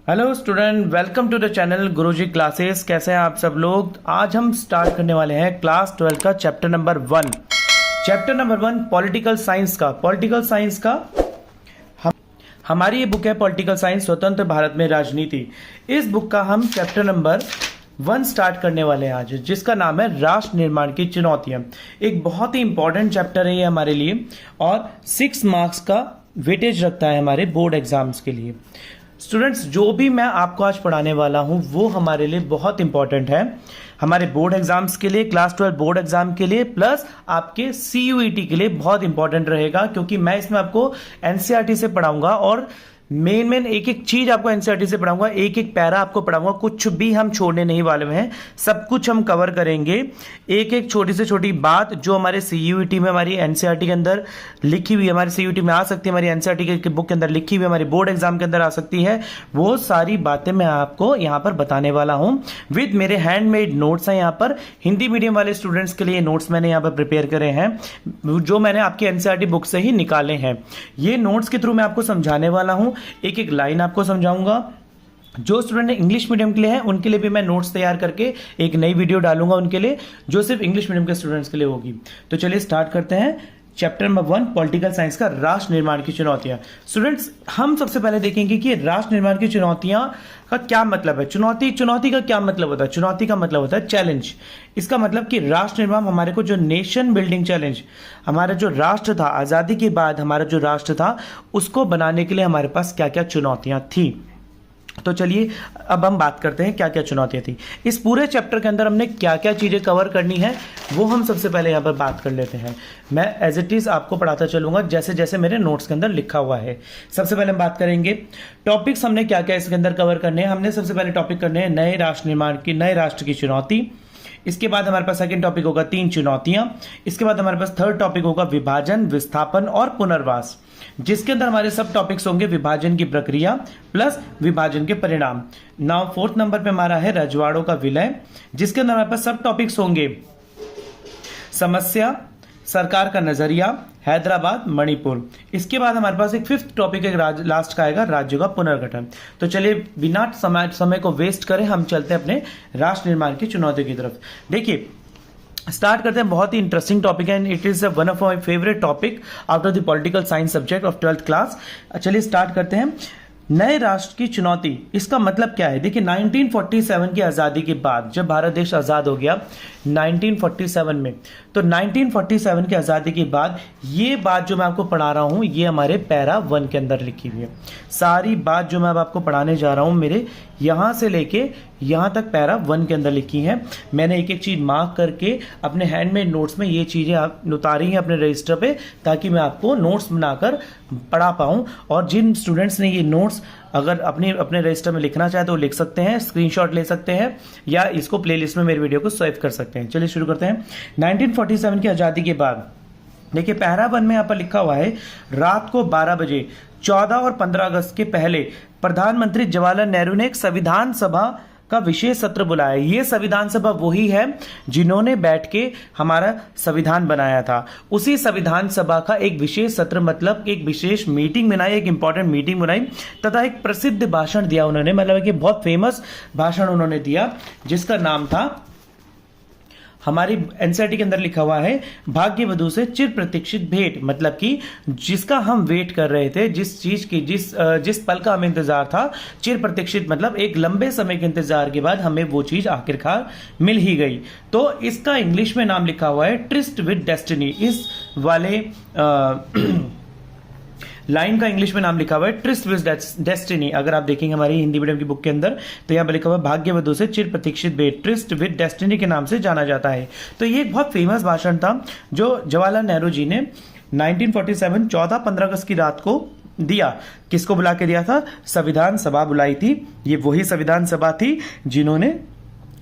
Hello student, welcome to the channel Guruji classes. कैसे हैं आप सब लोग। आज हम स्टार्ट करने वाले हैं क्लास 12 का chapter number 1। Chapter number 1 political science का हमारी ये बुक है पॉलिटिकल साइंस, स्वतंत्र भारत में राजनीति। इस बुक का हम चैप्टर नंबर 1 स्टार्ट करने वाले हैं आज, जिसका नाम है राष्ट्र निर्माण की चुनौतियां। एक बहुत ही इंपॉर्टेंट चैप्टर है ये हमारे लिए और 6 मार्क्स का वेटेज रखता है हमारे बोर्ड एग्जाम्स के लिए। स्टूडेंट्स, जो भी मैं आपको आज पढ़ाने वाला हूं वो हमारे लिए बहुत इंपॉर्टेंट है, हमारे बोर्ड एग्जाम्स के लिए, क्लास 12 बोर्ड एग्जाम के लिए, प्लस आपके CUET के लिए बहुत इंपॉर्टेंट रहेगा, क्योंकि मैं इसमें आपको NCERT से पढ़ाऊंगा और मेन एक एक चीज आपको NCERT से पढ़ाऊंगा, एक एक पैरा आपको पढ़ाऊंगा। कुछ भी हम छोड़ने नहीं वाले हैं, सब कुछ हम कवर करेंगे। एक एक छोटी से छोटी बात जो हमारे CUET में, हमारी NCERT के अंदर लिखी हुई, हमारे CUET में आ सकती है, हमारी NCERT की बुक के अंदर लिखी हुई, हमारे बोर्ड एग्जाम के अंदर आ सकती है, वो सारी बातें मैं आपको यहाँ पर बताने वाला हूँ। विद मेरे हैंडमेड नोट्स हैं यहाँ पर। हिंदी मीडियम वाले स्टूडेंट्स के लिए नोट्स मैंने यहाँ पर प्रिपेयर करे हैं, जो मैंने आपकी NCERT बुक से ही निकाले हैं। ये नोट्स के थ्रू मैं आपको समझाने वाला हूँ, एक एक लाइन आपको समझाऊंगा। जो स्टूडेंट इंग्लिश मीडियम के लिए हैं उनके लिए भी मैं नोट्स तैयार करके एक नई वीडियो डालूंगा उनके लिए, जो सिर्फ इंग्लिश मीडियम के स्टूडेंट्स के लिए होगी। तो चलिए स्टार्ट करते हैं चैप्टर नंबर 1 पॉलिटिकल साइंस का राष्ट्र निर्माण की चुनौतियां। स्टूडेंट्स, हम सबसे पहले देखेंगे कि राष्ट्र निर्माण की चुनौतियां का क्या मतलब है। चुनौती का क्या मतलब होता है। चुनौती का मतलब होता है चैलेंज। इसका मतलब कि राष्ट्र निर्माण हमारे को जो नेशन बिल्डिंग चैलेंज, हमारा जो राष्ट्र था, आजादी के बाद हमारा जो राष्ट्र था, उसको बनाने के लिए हमारे पास क्या क्या चुनौतियां थी। तो चलिए अब हम बात करते हैं क्या क्या चुनौतियां थी। इस पूरे चैप्टर के अंदर हमने क्या क्या चीजें कवर करनी है वो हम सबसे पहले यहाँ पर बात कर लेते हैं। मैं एज इट इज आपको पढ़ाता चलूंगा जैसे जैसे मेरे नोट्स के अंदर लिखा हुआ है। सबसे पहले हम बात करेंगे टॉपिक्स हमने क्या क्या इसके अंदर कवर करने हैं। हमने सबसे पहले टॉपिक करने हैं नए राष्ट्र निर्माण की, नए राष्ट्र की चुनौती। इसके बाद हमारे पास सेकंड टॉपिक होगा 3 चुनौतियां। इसके बाद हमारे पास थर्ड टॉपिक होगा विभाजन, विस्थापन और पुनर्वास, जिसके अंदर हमारे सब टॉपिक्स होंगे विभाजन की प्रक्रिया प्लस विभाजन के परिणाम। नाउ 4th नंबर पे हमारा है रजवाड़ों का विलय, जिसके अंदर हमारे पास सब टॉपिक्स होंगे समस्या, सरकार का नजरिया, हैदराबाद, मणिपुर। इसके बाद हमारे पास एक 5th टॉपिक लास्ट का आएगा राज्यों का पुनर्गठन। तो चलिए बिना समय को वेस्ट करें हम चलते हैं अपने राष्ट्र निर्माण की चुनौतियों की तरफ। देखिए स्टार्ट करते हैं, बहुत ही इंटरेस्टिंग टॉपिक है and it is one of my favourite topic out of the political science subject of 12th class. चलिए स्टार्ट करते हैं। नए राष्ट्र की चुनौती, इसका मतलब क्या है। देखिए 1947 की आजादी के बाद, जब भारत देश आजाद हो गया 1947 में, तो 1947 की आजादी के बाद ये बात जो मैं आपको पढ़ा रहा हूं ये हमारे पैरा 1 के अंदर लिखी हुई है। सारी बात जो मैं अब आपको पढ़ाने जा रहा हूं मेरे यहां से लेके यहां तक पैरा 1 के अंदर लिखी है। मैंने एक एक चीज मार्क करके अपने हैंडमेड नोट्स में ये चीजें आप उतारी हैं अपने रजिस्टर पे, ताकि मैं आपको नोट्स बनाकर पढ़ा पाऊं। और जिन स्टूडेंट्स ने ये नोट्स अगर अपने रजिस्टर में लिखना चाहे तो लिख सकते हैं, स्क्रीनशॉट ले सकते हैं या इसको प्लेलिस्ट में मेरी वीडियो को सेव कर सकते हैं। चलिए शुरू करते हैं। 1947 की आजादी के बाद देखिए पैरा 1 में यहाँ पर लिखा हुआ है रात को 12 बजे 14 और 15 अगस्त के पहले प्रधानमंत्री जवाहरलाल नेहरू ने एक संविधान सभा का विशेष सत्र बुलाया। ये संविधान सभा वही है जिन्होंने बैठ के हमारा संविधान बनाया था। उसी संविधान सभा का एक विशेष सत्र, मतलब एक विशेष मीटिंग बनाई, एक इंपॉर्टेंट मीटिंग बनाई तथा एक प्रसिद्ध भाषण दिया उन्होंने, मतलब कि बहुत फेमस भाषण उन्होंने दिया, जिसका नाम था, हमारी NCERT के अंदर लिखा हुआ है भाग्यवधू से चिर प्रतीक्षित भेंट। मतलब कि जिसका हम वेट कर रहे थे, जिस चीज की जिस पल का हमें इंतजार था, चिर प्रतीक्षित मतलब एक लंबे समय के इंतजार के बाद हमें वो चीज आखिरकार मिल ही गई। तो इसका इंग्लिश में नाम लिखा हुआ है ट्रिस्ट विद डेस्टिनी। इस वाले लाइन का इंग्लिश में नाम लिखा हुआ है ट्रिस्ट विद डेस्टिनी। अगर आप देखेंगे हमारी हिंदी मीडियम की बुक के अंदर तो यहाँ पर लिखा हुआ है भाग्यवधू से चिर प्रतीक्षित भेंट, ट्रिस्ट विद डेस्टिनी के नाम से जाना जाता है। तो ये एक बहुत फेमस भाषण था जो जवाहरलाल नेहरू जी ने 1947 14-15 अगस्त की रात को दिया। किसको बुला के दिया था? संविधान सभा बुलाई थी। ये वही संविधान सभा थी जिन्होंने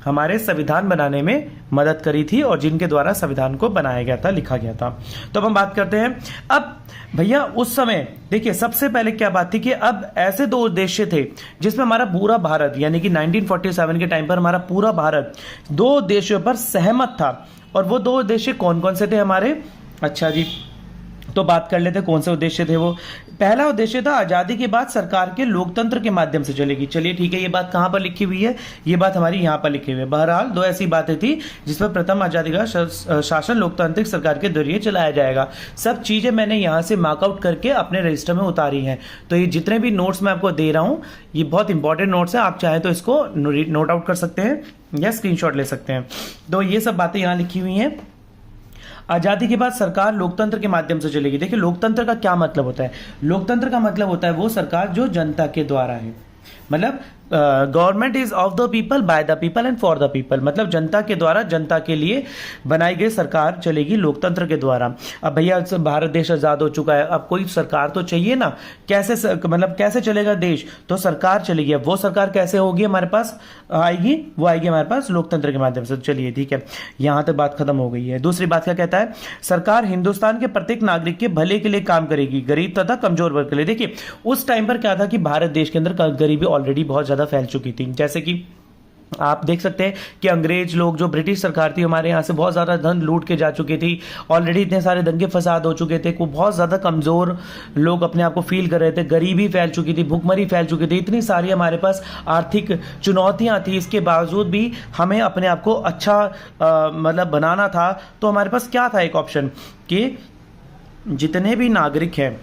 हमारे संविधान बनाने में मदद करी थी और जिनके द्वारा संविधान को बनाया गया था, लिखा गया था। तो अब हम बात करते हैं। अब भैया उस समय देखिए सबसे पहले क्या बात थी कि अब ऐसे 2 उद्देश्य थे जिसमें हमारा पूरा भारत, यानी कि 1947 के टाइम पर हमारा पूरा भारत 2 उद्देश्यों पर सहमत था। और वो 2 उद्देश्य कौन कौन से थे हमारे? अच्छा जी, तो बात कर लेते कौन से उद्देश्य थे वो। पहला उद्देश्य था आजादी के बाद सरकार के लोकतंत्र के माध्यम से चलेगी। चलिए ठीक है, ये बात कहां पर लिखी हुई है, ये बात हमारी यहां पर लिखी हुई है। बहरहाल दो ऐसी बातें थी जिसमें प्रथम आजादी का शासन लोकतांत्रिक सरकार के जरिए चलाया जाएगा। सब चीजें मैंने यहां से मार्कआउट करके अपने रजिस्टर में उतारी हैं। तो ये जितने भी नोट्स मैं आपको दे रहा हूं ये बहुत इंपॉर्टेंट नोट्स हैं, आप चाहें तो इसको नोट आउट कर सकते हैं या स्क्रीनशॉट ले सकते हैं। तो ये सब बातें यहां लिखी हुई हैं। आजादी के बाद सरकार लोकतंत्र के माध्यम से चलेगी। देखिए लोकतंत्र का क्या मतलब होता है। लोकतंत्र का मतलब होता है वो सरकार जो जनता के द्वारा है, मतलब government is of the people, by the people and for the people, मतलब जनता के द्वारा जनता के लिए बनाई गई सरकार चलेगी लोकतंत्र के द्वारा। अब भैया भारत देश आजाद हो चुका है, अब कोई सरकार तो चाहिए ना, कैसे मतलब कैसे चलेगा देश, तो सरकार चलेगी। अब वो सरकार कैसे होगी हमारे पास आएगी, वो आएगी हमारे पास लोकतंत्र के माध्यम से। चलिए ठीक है, यहां तक बात खत्म हो गई है। दूसरी बात क्या कहता है, सरकार हिंदुस्तान के प्रत्येक नागरिक के भले के लिए काम करेगी, गरीब तथा कमजोर वर्ग के लिए। देखिए उस टाइम पर क्या था कि भारत देश के अंदर गरीबी ऑलरेडी बहुत ज्यादा फैल चुकी थी। जैसे कि आप देख सकते हैं कि अंग्रेज लोग, जो ब्रिटिश सरकार थी, हमारे यहाँ से बहुत ज़्यादा धन लूट के जा चुकी थी। ऑलरेडी इतने सारे दंगे फसाद हो चुके थे, को बहुत ज़्यादा कमज़ोर लोग अपने आप को फील कर रहे थे, गरीबी फैल चुकी थी, भुखमरी फैल चुकी थी, इतनी सारी हमारे पास आर्थिक चुनौतियाँ थी। इसके बावजूद भी हमें अपने आप को अच्छा मतलब बनाना था। तो हमारे पास क्या था एक ऑप्शन कि जितने भी नागरिक हैं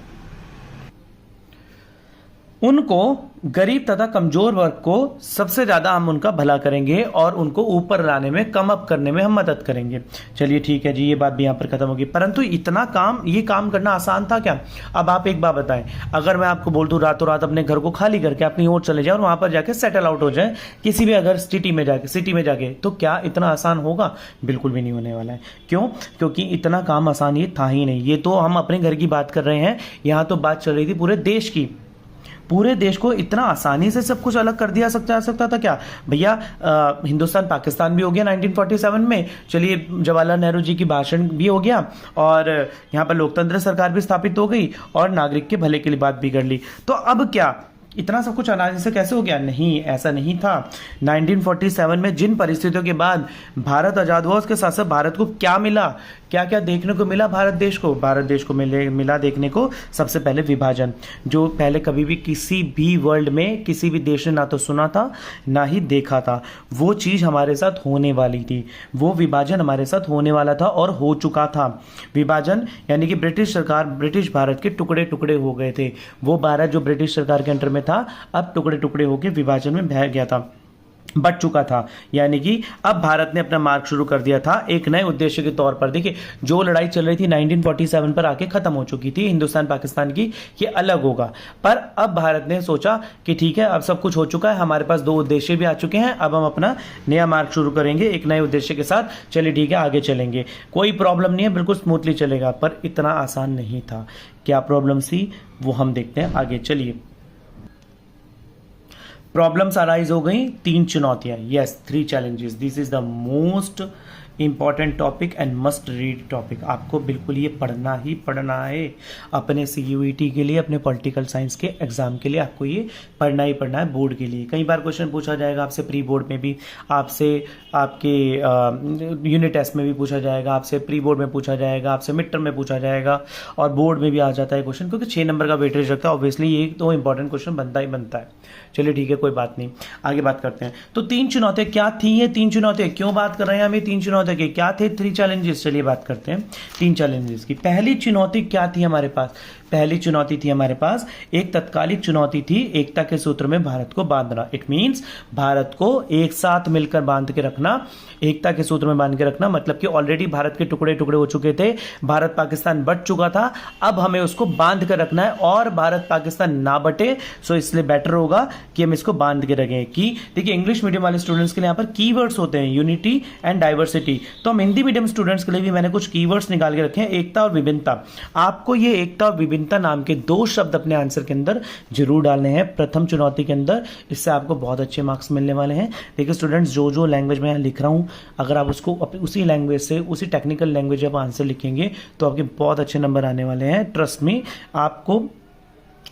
उनको, गरीब तथा कमजोर वर्ग को सबसे ज्यादा हम उनका भला करेंगे और उनको ऊपर लाने में, कम अप करने में हम मदद करेंगे। चलिए ठीक है जी, ये बात भी यहां पर खत्म होगी। परंतु इतना काम, ये काम करना आसान था क्या? अब आप एक बात बताएं, अगर मैं आपको बोल दूं रातों रात अपने घर को खाली करके अपनी ओर चले जाए और वहां पर जाके सेटल आउट हो जाए किसी भी अगर सिटी में जाके, तो क्या इतना आसान होगा? बिल्कुल भी नहीं होने वाला है। क्यों? क्योंकि इतना काम आसान ये था ही नहीं। ये तो हम अपने घर की बात कर रहे हैं, यहां तो बात चल रही थी पूरे देश की। पूरे देश को इतना आसानी से सब कुछ अलग कर दिया सकता था क्या भैया? हिंदुस्तान पाकिस्तान भी हो गया 1947 में। चलिए जवाहरलाल नेहरू जी की भाषण भी हो गया और यहाँ पर लोकतंत्र सरकार भी स्थापित हो गई और नागरिक के भले के लिए बात भी कर ली। तो अब क्या इतना सब कुछ आसानी से कैसे हो गया? नहीं, ऐसा नहीं था। 1947 में जिन परिस्थितियों के बाद भारत आजाद हुआ, उसके साथ साथ भारत को क्या मिला, क्या क्या देखने को मिला भारत देश को? भारत देश को मिला देखने को सबसे पहले विभाजन, जो पहले कभी भी किसी भी वर्ल्ड में किसी भी देश ने ना तो सुना था ना ही देखा था। वो चीज हमारे साथ होने वाली थी, वो विभाजन हमारे साथ होने वाला था और हो चुका था। विभाजन यानी कि ब्रिटिश सरकार, ब्रिटिश भारत के टुकड़े टुकड़े हो गए थे। वो भारत जो ब्रिटिश सरकार के अंडर में था अब टुकड़े टुकड़े होकर विभाजन में बह गया था, बट चुका था। यानी कि अब भारत ने अपना मार्ग शुरू कर दिया था एक नए उद्देश्य के तौर पर। देखिए जो लड़ाई चल रही थी 1947 पर आके खत्म हो चुकी थी हिंदुस्तान पाकिस्तान की, ये अलग होगा। पर अब भारत ने सोचा कि ठीक है अब सब कुछ हो चुका है, हमारे पास दो उद्देश्य भी आ चुके हैं, अब हम अपना नया मार्ग शुरू करेंगे एक नए उद्देश्य के साथ। चलिए ठीक है आगे चलेंगे, कोई प्रॉब्लम नहीं है, बिल्कुल स्मूथली चलेगा। पर इतना आसान नहीं था। क्या प्रॉब्लम थी वो हम देखते हैं आगे। चलिए प्रॉब्लम्स अराइज हो गई, 3 चुनौतियां। Yes, 3 challenges। This is the most important topic and must read topic. आपको बिल्कुल ये पढ़ना ही पढ़ना है अपने CUET के लिए, अपने पॉलिटिकल साइंस के एग्जाम के लिए। आपको ये पढ़ना ही पढ़ना है बोर्ड के लिए। कई बार क्वेश्चन पूछा जाएगा आपसे प्री बोर्ड में भी, आपसे आपके यूनिट टेस्ट में भी पूछा जाएगा, आपसे प्री बोर्ड में पूछा जाएगा, आपसे मिड टर्म में पूछा जाएगा और बोर्ड में भी आ जाता है क्वेश्चन, क्योंकि 6 नंबर का वेटेज रखता है। ऑब्वियसली ये तो इंपॉर्टेंट क्वेश्चन बनता ही बनता है। चलिए ठीक है कोई बात नहीं, आगे बात करते हैं। तो 3 चुनौतियां क्या थी? ये 3 चुनौतियां क्यों बात कर रहे हैं हम? ये 3 चुनौतियां के क्या थे? 3 challenges। चलिए बात करते हैं 3 challenges की। पहली चुनौती क्या थी हमारे पास? पहली चुनौती थी हमारे पास एक तत्कालिक चुनौती थी, एकता के सूत्र में भारत को बांधना। इट मींस भारत को एक साथ मिलकर बांध के रखना, एकता के सूत्र में बांध के रखना। मतलब कि ऑलरेडी भारत के टुकड़े टुकड़े हो चुके थे, भारत पाकिस्तान बट चुका था, अब हमें उसको बांध कर रखना है और भारत पाकिस्तान ना बटे। सो इसलिए बेटर होगा कि हम इसको बांध के रखें। कि देखिए इंग्लिश मीडियम वाले स्टूडेंट्स के लिए यहाँ पर कीवर्ड्स होते हैं, यूनिटी एंड डाइवर्सिटी। तो हम हिंदी मीडियम स्टूडेंट्स के लिए भी मैंने कुछ कीवर्ड्स निकाल के रखे हैं, एकता और विभिन्नता। आपको ये एकता और विभिन्नता नाम के 2 शब्द अपने आंसर के अंदर जरूर डालने हैं प्रथम चुनौती के अंदर। इससे आपको बहुत अच्छे मार्क्स मिलने वाले हैं। देखिए स्टूडेंट्स, जो लैंग्वेज मैं लिख रहा हूं, अगर आप उसको उसी लैंग्वेज से, उसी टेक्निकल लैंग्वेज जब आंसर लिखेंगे तो आपके बहुत अच्छे नंबर आने वाले हैं। ट्रस्ट मी, आपको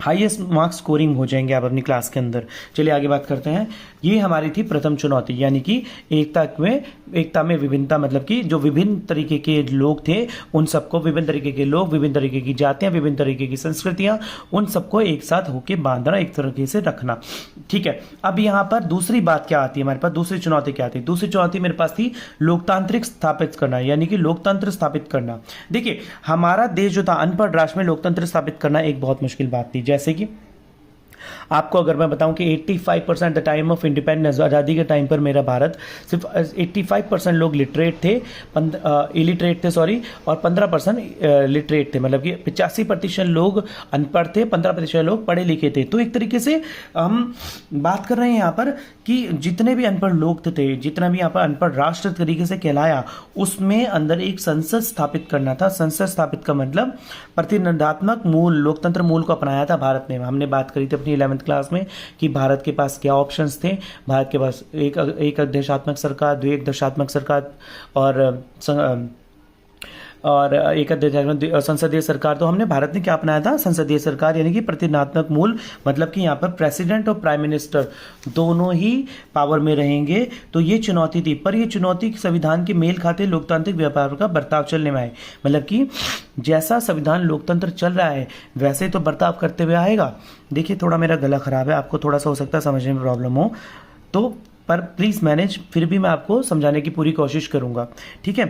हाईएस्ट मार्क्स स्कोरिंग हो जाएंगे आप अपनी क्लास के अंदर। चलिए आगे बात करते हैं। ये हमारी थी प्रथम चुनौती, यानी कि एकता में विभिन्नता, मतलब कि जो विभिन्न तरीके के लोग थे उन सबको, विभिन्न तरीके के लोग, विभिन्न तरीके की जातियां, विभिन्न तरीके की संस्कृतियां, उन सबको एक साथ होके बांधना, एक तरीके से रखना। ठीक है, अब यहाँ पर दूसरी बात क्या आती है हमारे पास, दूसरी चुनौती क्या आती है? दूसरी चुनौती मेरे पास थी लोकतांत्रिक स्थापित करना, यानी कि लोकतंत्र स्थापित करना। देखिए हमारा देश जो था, अनपढ़ राष्ट्र में लोकतंत्र स्थापित करना एक बहुत मुश्किल बात थी। जैसे कि आपको अगर मैं बताऊं कि 85% द टाइम ऑफ इंडिपेंडेंस, आज़ादी के टाइम पर मेरा भारत, सिर्फ 85% लोग लिटरेट थे, इलिटरेट थे सॉरी, और 15% लिटरेट थे, मतलब कि 85% लोग अनपढ़ थे, 15% लोग पढ़े लिखे थे। तो एक तरीके से हम बात कर रहे हैं यहाँ पर कि जितने भी अनपढ़ लोग थे, जितना भी यहाँ पर अनपढ़ राष्ट्र तरीके से कहलाया, उसमें अंदर एक संसद स्थापित करना था। संसद स्थापित का मतलब प्रतिनिधात्मक मूल, लोकतंत्र मूल को अपनाया था भारत ने। हमने बात करी थी अपनी 11th क्लास में कि भारत के पास क्या ऑप्शंस थे। भारत के पास एक देशात्मक सरकार, द्वैक देशात्मक सरकार और एक संसदीय सरकार। तो हमने भारत ने क्या अपनाया था? संसदीय सरकार, यानी कि प्रतिनिधात्मक मूल, मतलब कि यहाँ पर प्रेसिडेंट और प्राइम मिनिस्टर दोनों ही पावर में रहेंगे। तो ये चुनौती थी, पर ये चुनौती संविधान के मेल खाते लोकतांत्रिक व्यापार का बर्ताव चलने में आए, मतलब कि जैसा संविधान लोकतंत्र चल रहा है वैसे तो बर्ताव करते हुए आएगा। देखिए थोड़ा मेरा गला खराब है, आपको थोड़ा सा हो सकता है समझने में प्रॉब्लम हो, तो पर प्लीज़ मैनेज, फिर भी मैं आपको समझाने की पूरी कोशिश करूंगा। ठीक है,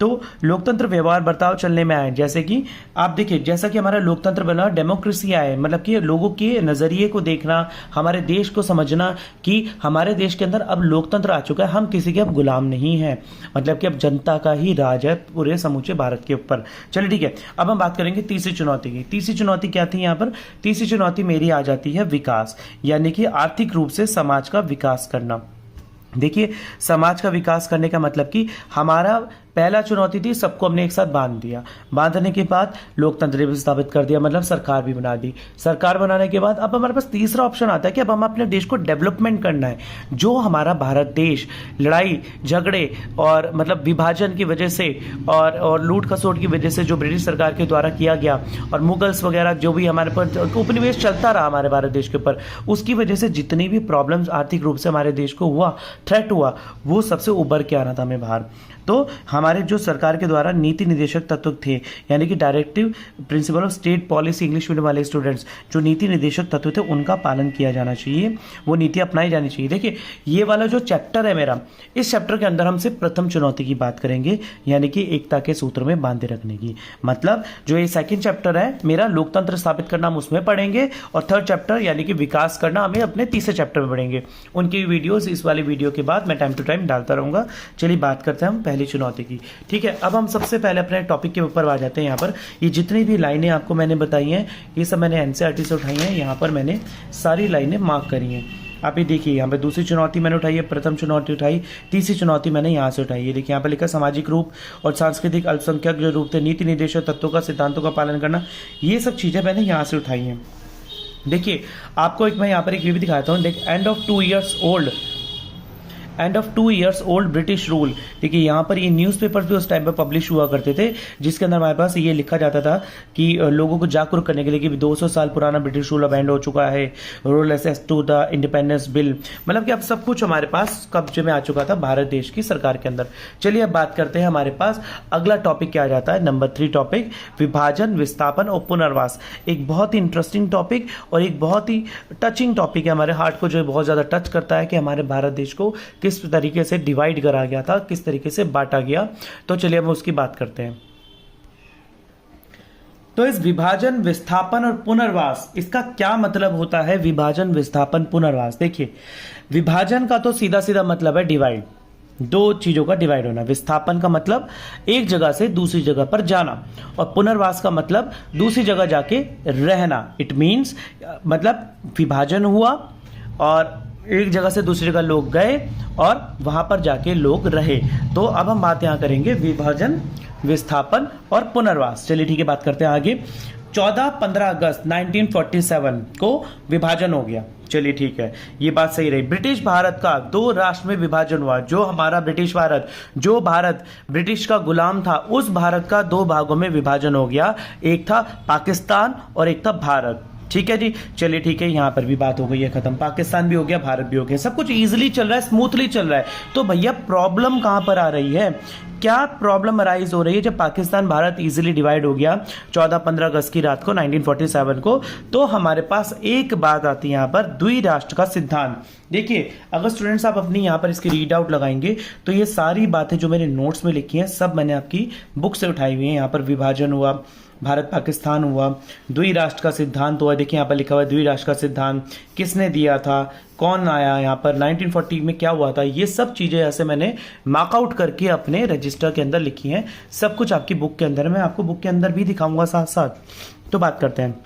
तो लोकतंत्र व्यवहार बर्ताव चलने में आए। जैसे कि आप देखिए, जैसा कि हमारा लोकतंत्र बना, डेमोक्रेसी आए, मतलब कि लोगों के नज़रिए को देखना, हमारे देश को समझना कि हमारे देश के अंदर अब लोकतंत्र आ चुका है, हम किसी के अब गुलाम नहीं हैं, मतलब कि अब जनता का ही राज है पूरे समूचे भारत के ऊपर। चलिए ठीक है, अब हम बात करेंगे तीसरी चुनौती की। तीसरी चुनौती क्या थी यहाँ पर? तीसरी चुनौती मेरी आ जाती है विकास, यानी कि आर्थिक रूप से समाज का विकास करना। देखिए समाज का विकास करने का मतलब कि हमारा पहला चुनौती थी, सबको हमने एक साथ बांध दिया। बांधने के बाद लोकतंत्र भी स्थापित कर दिया, मतलब सरकार भी बना दी। सरकार बनाने के बाद अब हमारे पास तीसरा ऑप्शन आता है कि अब हम अपने देश को डेवलपमेंट करना है। जो हमारा भारत देश लड़ाई झगड़े और मतलब विभाजन की वजह से और लूट खसोट की वजह से जो ब्रिटिश सरकार के द्वारा किया गया, और मुगल्स वगैरह जो भी हमारे पर उपनिवेश चलता रहा हमारे भारत देश के ऊपर, उसकी वजह से जितनी भी प्रॉब्लम्स आर्थिक रूप से हमारे देश को हुआ, थ्रेट हुआ, वो सबसे उभर के आना था हमें बाहर। तो हमारे जो सरकार के द्वारा नीति निर्देशक तत्व थे, यानी कि directive principle of state policy, English medium वाले स्टूडेंट्स, जो नीति निर्देशक तत्व थे उनका पालन किया जाना चाहिए, वो नीति अपनाई जानी चाहिए। देखिए ये वाला जो चैप्टर है मेरा, इस चैप्टर के अंदर हम सिर्फ प्रथम चुनौती की बात करेंगे, यानी कि एकता के सूत्र में बांधे रखने की। मतलब जो ये सेकंड चैप्टर है मेरा, लोकतंत्र स्थापित करना, हम उसमें पढ़ेंगे, और थर्ड चैप्टर यानी कि विकास करना हमें अपने तीसरे चैप्टर में पढ़ेंगे। उनकी वीडियोस इस वाले वीडियो के बाद मैं टाइम टू टाइम डालता रहूंगा। चलिए बात करते हैं हम पहली चुनौती की। ठीक है, अब हम सबसे पहले अपने टॉपिक के ऊपर आ जाते हैं। यहाँ पर ये जितनी भी लाइनें आपको मैंने बताई हैं, ये सब मैंने एनसीईआरटी से उठाई हैं। यहाँ पर मैंने सारी लाइनें मार्क करी हैं। आप ये देखिए, यहाँ पे दूसरी चुनौती मैंने उठाई है, प्रथम चुनौती उठाई, तीसरी चुनौती मैंने यहाँ से उठाई है। देखिए यहाँ पे लिखा सामाजिक रूप और सांस्कृतिक अल्पसंख्यक जो रूप थे, नीति निर्देशक तत्वों का, सिद्धांतों का पालन करना, ये सब चीज़ें मैंने यहाँ से उठाई हैं। देखिए आपको एक मैं यहाँ पर एक भी दिखाता हूँ। देख, end of 2 years old British rule. देखिए यहाँ पर ये न्यूज़पेपर्स भी उस टाइम पर पब्लिश हुआ करते थे, जिसके अंदर हमारे पास ये लिखा जाता था कि लोगों को जागरूक करने के लिए कि 200 साल पुराना ब्रिटिश रूल अब एंड हो चुका है, rule access to the independence bill, मतलब कि अब सब कुछ हमारे पास कब्जे में आ चुका था भारत देश की सरकार के अंदर। चलिए अब बात करते हैं, हमारे पास अगला टॉपिक क्या आ जाता है, नंबर 3 टॉपिक, विभाजन, विस्थापन और पुनर्वास। एक बहुत ही इंटरेस्टिंग टॉपिक और एक बहुत ही टचिंग टॉपिक है, हमारे हार्ट को जो बहुत ज़्यादा टच करता है कि हमारे भारत देश को किस तरीके से डिवाइड करा गया था, किस तरीके से बांटा गया। तो चलिए हम उसकी बात करते हैं। तो इस विभाजन, विस्थापन और पुनर्वास, इसका क्या मतलब होता है? विभाजन, विस्थापन, पुनर्वास। देखिए विभाजन का तो सीधा सीधा मतलब है डिवाइड, दो चीजों का डिवाइड होना। विस्थापन का मतलब एक जगह से दूसरी जगह पर जाना, और पुनर्वास का मतलब दूसरी जगह जाके रहना। इट मीन्स मतलब विभाजन हुआ और एक जगह से दूसरी जगह लोग गए और वहां पर जाके लोग रहे। तो अब हम बात यहां करेंगे विभाजन, विस्थापन और पुनर्वास। चलिए ठीक है, बात करते हैं आगे। 14-15 अगस्त 1947 को विभाजन हो गया। चलिए ठीक है, ये बात सही रही। ब्रिटिश भारत का 2 राष्ट्र में विभाजन हुआ। जो हमारा ब्रिटिश भारत, जो भारत ब्रिटिश का गुलाम था, उस भारत का 2 भागों में विभाजन हो गया। एक था पाकिस्तान और एक था भारत। ठीक है जी, चलिए ठीक है, यहाँ पर भी बात हो गई है खत्म। पाकिस्तान भी हो गया, भारत भी हो गया, सब कुछ इजीली चल रहा है, स्मूथली चल रहा है। तो भैया प्रॉब्लम कहाँ पर आ रही है, क्या प्रॉब्लम अराइज हो रही है जब पाकिस्तान भारत इजीली डिवाइड हो गया 14-15 अगस्त की रात को 1947 को? तो हमारे पास एक बात आती है यहाँ पर, द्विराष्ट्र का सिद्धांत। देखिए, अगर स्टूडेंट्स आप अपनी यहाँ पर इसकी रीड आउट लगाएंगे तो ये सारी बातें जो मेरे नोट्स में लिखी हैं सब मैंने आपकी बुक से उठाई हुई हैं। यहाँ पर विभाजन हुआ, भारत पाकिस्तान हुआ, द्विराष्ट्र का सिद्धांत हुआ। देखिए यहाँ पर लिखा हुआ है द्विराष्ट्र का सिद्धांत किसने दिया था, कौन आया, यहाँ पर 1940 में क्या हुआ था, ये सब चीजें ऐसे मैंने मार्कआउट करके अपने रजिस्टर के अंदर लिखी हैं। सब कुछ आपकी बुक के अंदर, मैं आपको बुक के अंदर भी दिखाऊंगा साथ साथ। तो बात करते हैं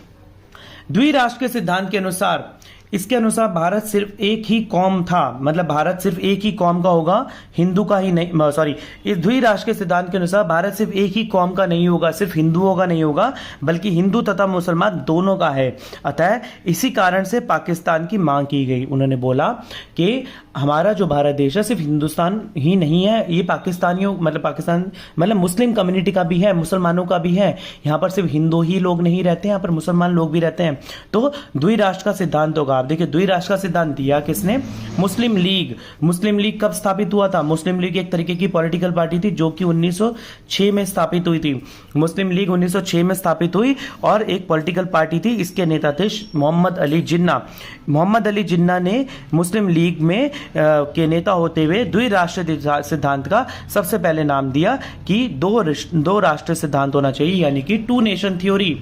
द्विराष्ट्र के सिद्धांत के अनुसार। इसके अनुसार भारत सिर्फ एक ही कौम था, मतलब भारत सिर्फ एक ही कौम का होगा, हिंदू का ही नहीं, सॉरी, इस द्विराष्ट्र के सिद्धांत के अनुसार भारत सिर्फ एक ही कौम का नहीं होगा, सिर्फ हिंदुओं का नहीं होगा, बल्कि हिंदू तथा मुसलमान दोनों का है। अतः इसी कारण से पाकिस्तान की मांग की गई। उन्होंने बोला कि हमारा जो भारत देश है सिर्फ हिंदुस्तान ही नहीं है, ये पाकिस्तानियों मतलब पाकिस्तान मतलब मुस्लिम कम्युनिटी का भी है, मुसलमानों का भी है। यहाँ पर सिर्फ हिंदू ही लोग नहीं रहते हैं, यहाँ पर मुसलमान लोग भी रहते हैं। तो द्विराष्ट्र का सिद्धांत होगा। आप देखिए, द्विराष्ट्र का सिद्धांत दिया किसने? मुस्लिम लीग। मुस्लिम लीग कब स्थापित हुआ था? मुस्लिम लीग एक तरीके की पॉलिटिकल पार्टी थी जो कि 1906 में स्थापित हुई थी। मुस्लिम लीग 1906 में स्थापित हुई और एक पॉलिटिकल पार्टी थी। इसके नेता थे मोहम्मद अली जिन्ना। मोहम्मद अली जिन्ना ने मुस्लिम लीग में के नेता होते हुए द्विराष्ट्र सिद्धांत का सबसे पहले नाम दिया कि दो राष्ट्र सिद्धांत होना चाहिए, यानी कि two nation theory.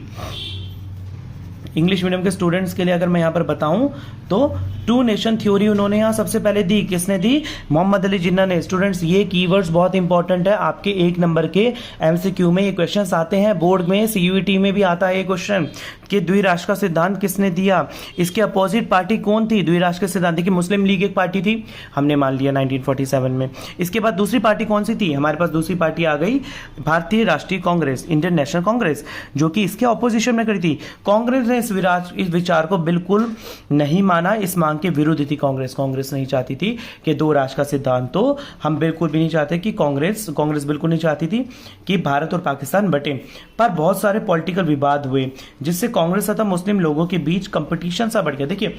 English medium के स्टूडेंट्स के लिए अगर मैं यहाँ पर बताऊं तो टू नेशन थ्योरी उन्होंने यहाँ सबसे पहले दी। किसने दी? मोहम्मद अली जिन्ना ने। स्टूडेंट्स, ये कीवर्ड्स बहुत इंपॉर्टेंट है, आपके 1 नंबर के एमसीक्यू में ये क्वेश्चंस आते हैं, बोर्ड में सीयूईटी में भी आता है ये क्वेश्चन कि द्विराष्ट्र का सिद्धांत किसने दिया, इसके अपोजिट पार्टी कौन थी द्विराष्ट्र के सिद्धांत की? मुस्लिम लीग एक पार्टी थी, हमने मान लिया 1947 में। इसके बाद दूसरी पार्टी कौन सी थी? हमारे पास दूसरी पार्टी आ गई भारतीय राष्ट्रीय कांग्रेस, इंडियन नेशनल कांग्रेस, जो कि इसके ऑपोजिशन में खड़ी थी। कांग्रेस ने इस विचार को बिल्कुल नहीं माना, इस मांग के विरुद्ध थी कांग्रेस। कांग्रेस नहीं चाहती थी कि दो राष्ट्र का सिद्धांत, तो हम बिल्कुल भी नहीं चाहते कि कांग्रेस बिल्कुल नहीं चाहती थी कि भारत और पाकिस्तान बटे। पर बहुत सारे पॉलिटिकल विवाद हुए जिससे कांग्रेस तथा मुस्लिम लोगों के बीच कंपटीशन सा बढ़ गया। देखिए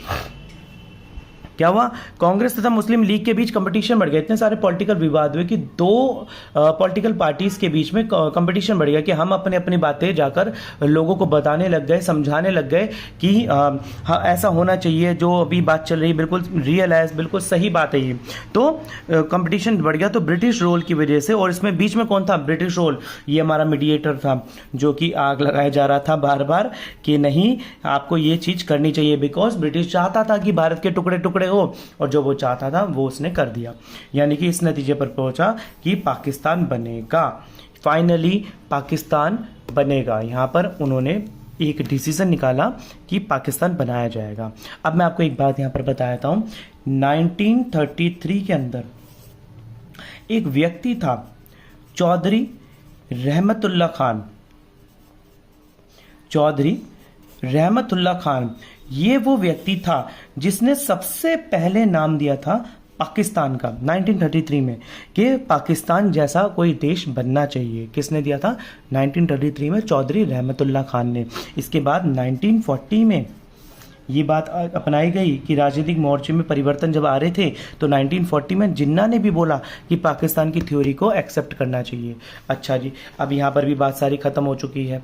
क्या हुआ, कांग्रेस तथा मुस्लिम लीग के बीच कंपटीशन बढ़ गया, इतने सारे पॉलिटिकल विवाद हुए कि दो पॉलिटिकल पार्टीज के बीच में कंपटीशन बढ़ गया कि हम अपने अपनी बातें जाकर लोगों को बताने लग गए, समझाने लग गए कि हाँ ऐसा होना चाहिए, जो अभी बात चल रही है बिल्कुल रियल है, बिल्कुल सही बात है ये। तो कंपटीशन बढ़ गया तो ब्रिटिश रोल की वजह से, और इसमें बीच में कौन था? ब्रिटिश रोल, ये हमारा मीडिएटर था जो कि आग लगाया जा रहा था बार बार कि नहीं आपको ये चीज करनी चाहिए, बिकॉज ब्रिटिश चाहता था कि भारत के टुकड़े टुकड़े हो, और जो वो चाहता था वो उसने कर दिया। यानी कि इस नतीजे पर पहुंचा कि पाकिस्तान बनेगा, फाइनली पाकिस्तान बनेगा। यहां पर उन्होंने एक डिसीजन निकाला कि पाकिस्तान बनाया जाएगा। अब मैं आपको एक बात यहां पर बताता हूं, 1933 के अंदर एक व्यक्ति था चौधरी रहमतुल्लाह खान। चौधरी रहमतुल्लाह खान ये वो व्यक्ति था जिसने सबसे पहले नाम दिया था पाकिस्तान का 1933 में कि पाकिस्तान जैसा कोई देश बनना चाहिए। किसने दिया था? 1933 में चौधरी रहमतुल्लाह खान ने। इसके बाद 1940 में ये बात अपनाई गई कि राजनीतिक मोर्चे में परिवर्तन जब आ रहे थे तो 1940 में जिन्ना ने भी बोला कि पाकिस्तान की थ्योरी को एक्सेप्ट करना चाहिए। अच्छा जी, अब यहाँ पर भी बात सारी खत्म हो चुकी है।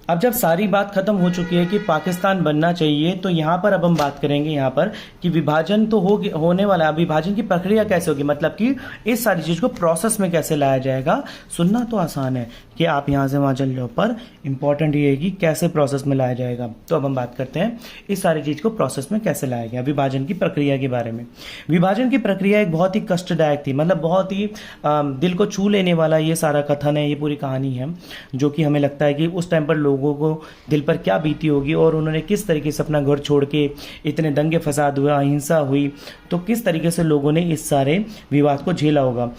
अब जब सारी बात खत्म हो चुकी है कि पाकिस्तान बनना चाहिए, तो यहाँ पर अब हम बात करेंगे यहाँ पर कि विभाजन तो होने वाला है। विभाजन की प्रक्रिया कैसे होगी, मतलब कि इस सारी चीज को प्रोसेस में कैसे लाया जाएगा। सुनना तो आसान है कि आप यहाँ से वहां चल जाओ, पर इंपॉर्टेंट ये है कि कैसे प्रोसेस में लाया जाएगा। तो अब हम बात करते हैं इस सारी चीज को प्रोसेस में कैसे लाया गया, विभाजन की प्रक्रिया के बारे में। विभाजन की प्रक्रिया एक बहुत ही कष्टदायक थी, मतलब बहुत ही दिल को छू लेने वाला ये सारा कथन है, ये पूरी कहानी है, जो कि हमें लगता है कि उस टाइम पर लोगों को दिल पर क्या बीती होगी और उन्होंने किस तरीके से अपना घर छोड़ के, इतने दंगे फसाद हुआ, अहिंसा हुई, तो किस तरीके से लोगों ने इस सारे विवाद को झेला होगा।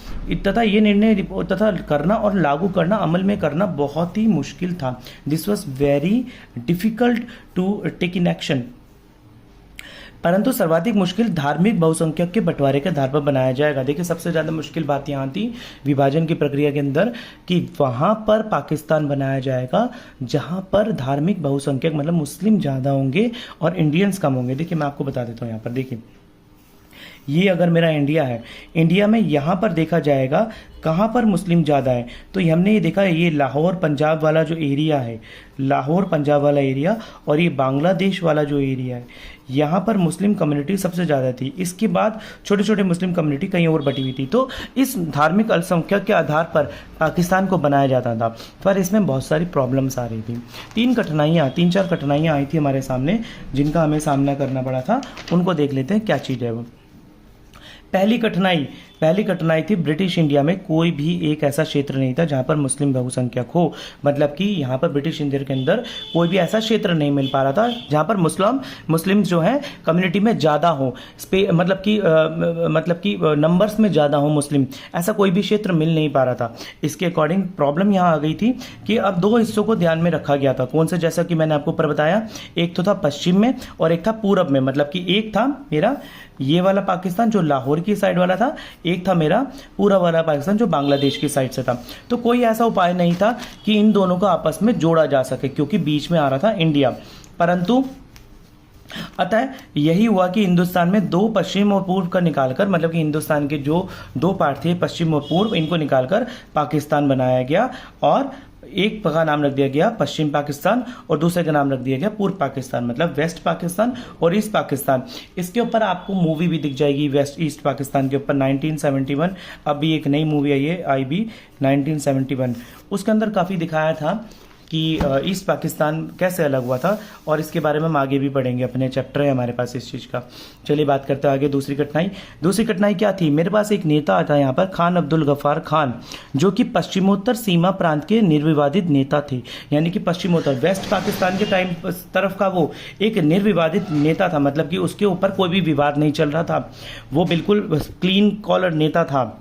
तथा ये निर्णय तथा करना और लागू करना, अमल में करना बहुत ही मुश्किल था। This was very difficult to take in action. परंतु सर्वाधिक मुश्किल धार्मिक बहुसंख्यक के बंटवारे के आधार पर बनाया जाएगा। देखिए सबसे ज़्यादा मुश्किल बात यहाँ थी विभाजन की प्रक्रिया के अंदर कि वहाँ पर पाकिस्तान बनाया जाएगा जहाँ पर धार्मिक बहुसंख्यक मतलब मुस्लिम ज़्यादा होंगे और इंडियंस कम होंगे। देखिए मैं आपको बता देता हूँ, यहाँ पर देखिए ये अगर मेरा इंडिया है, इंडिया में यहाँ पर देखा जाएगा कहाँ पर मुस्लिम ज़्यादा है, तो हमने ये देखा ये लाहौर पंजाब वाला जो एरिया है, लाहौर पंजाब वाला एरिया और ये बांग्लादेश वाला जो एरिया है, यहाँ पर मुस्लिम कम्युनिटी सबसे ज़्यादा थी। इसके बाद छोटे छोटे मुस्लिम कम्युनिटी कहीं और बटी हुई थी। तो इस धार्मिक अल्पसंख्यक के आधार पर पाकिस्तान को बनाया जाता था, पर इसमें बहुत सारी प्रॉब्लम्स आ रही थी। तीन चार कठिनाइयाँ आई थी हमारे सामने जिनका हमें सामना करना पड़ा था। उनको देख लेते हैं क्या चीज़ है वो। पहली कठिनाई थी ब्रिटिश इंडिया में कोई भी एक ऐसा क्षेत्र नहीं था जहां पर मुस्लिम बहुसंख्यक हो। मतलब कि यहाँ पर ब्रिटिश इंडिया के अंदर कोई भी ऐसा क्षेत्र नहीं मिल पा रहा था जहां पर मुस्लिम जो है कम्युनिटी में ज़्यादा हो, मतलब कि नंबर्स में ज़्यादा हो मुस्लिम, ऐसा कोई भी क्षेत्र मिल नहीं पा रहा था। इसके अकॉर्डिंग प्रॉब्लम यहाँ आ गई थी कि अब दो हिस्सों को ध्यान में रखा गया था। कौन से? जैसा कि मैंने आपको ऊपर बताया, एक तो था पश्चिम में और एक था पूरब में। मतलब कि एक था मेरा ये वाला पाकिस्तान जो लाहौर की साइड वाला था, एक था मेरा पूरा वाला पाकिस्तान जो बांग्लादेश की साइड से था। तो कोई ऐसा उपाय नहीं था कि इन दोनों को आपस में जोड़ा जा सके क्योंकि बीच में आ रहा था इंडिया। परंतु अतः यही हुआ कि हिंदुस्तान में दो पश्चिम और पूर्व का निकालकर, मतलब कि हिंदुस्तान के जो दो पार्ट थे पश्चिम और पूर्व, इनको निकालकर पाकिस्तान बनाया गया और एक का नाम रख दिया गया पश्चिम पाकिस्तान और दूसरे का नाम रख दिया गया पूर्व पाकिस्तान, मतलब वेस्ट पाकिस्तान और ईस्ट पाकिस्तान। इसके ऊपर आपको मूवी भी दिख जाएगी वेस्ट ईस्ट पाकिस्तान के ऊपर 1971। अभी एक नई मूवी आई है IB 1971, उसके अंदर काफ़ी दिखाया था कि ईस्ट पाकिस्तान कैसे अलग हुआ था और इसके बारे में हम आगे भी पढ़ेंगे, अपने चैप्टर है हमारे पास इस चीज़ का। चलिए बात करते हैं आगे। दूसरी कठिनाई क्या थी? मेरे पास एक नेता आता है यहाँ पर, खान अब्दुल गफ्फार खान, जो कि पश्चिमोत्तर सीमा प्रांत के निर्विवादित नेता थे। यानी कि पश्चिमोत्तर वेस्ट पाकिस्तान के टाइम तरफ का वो एक निर्विवादित नेता था, मतलब कि उसके ऊपर कोई भी विवाद नहीं चल रहा था, वो बिल्कुल क्लीन कॉलर नेता था,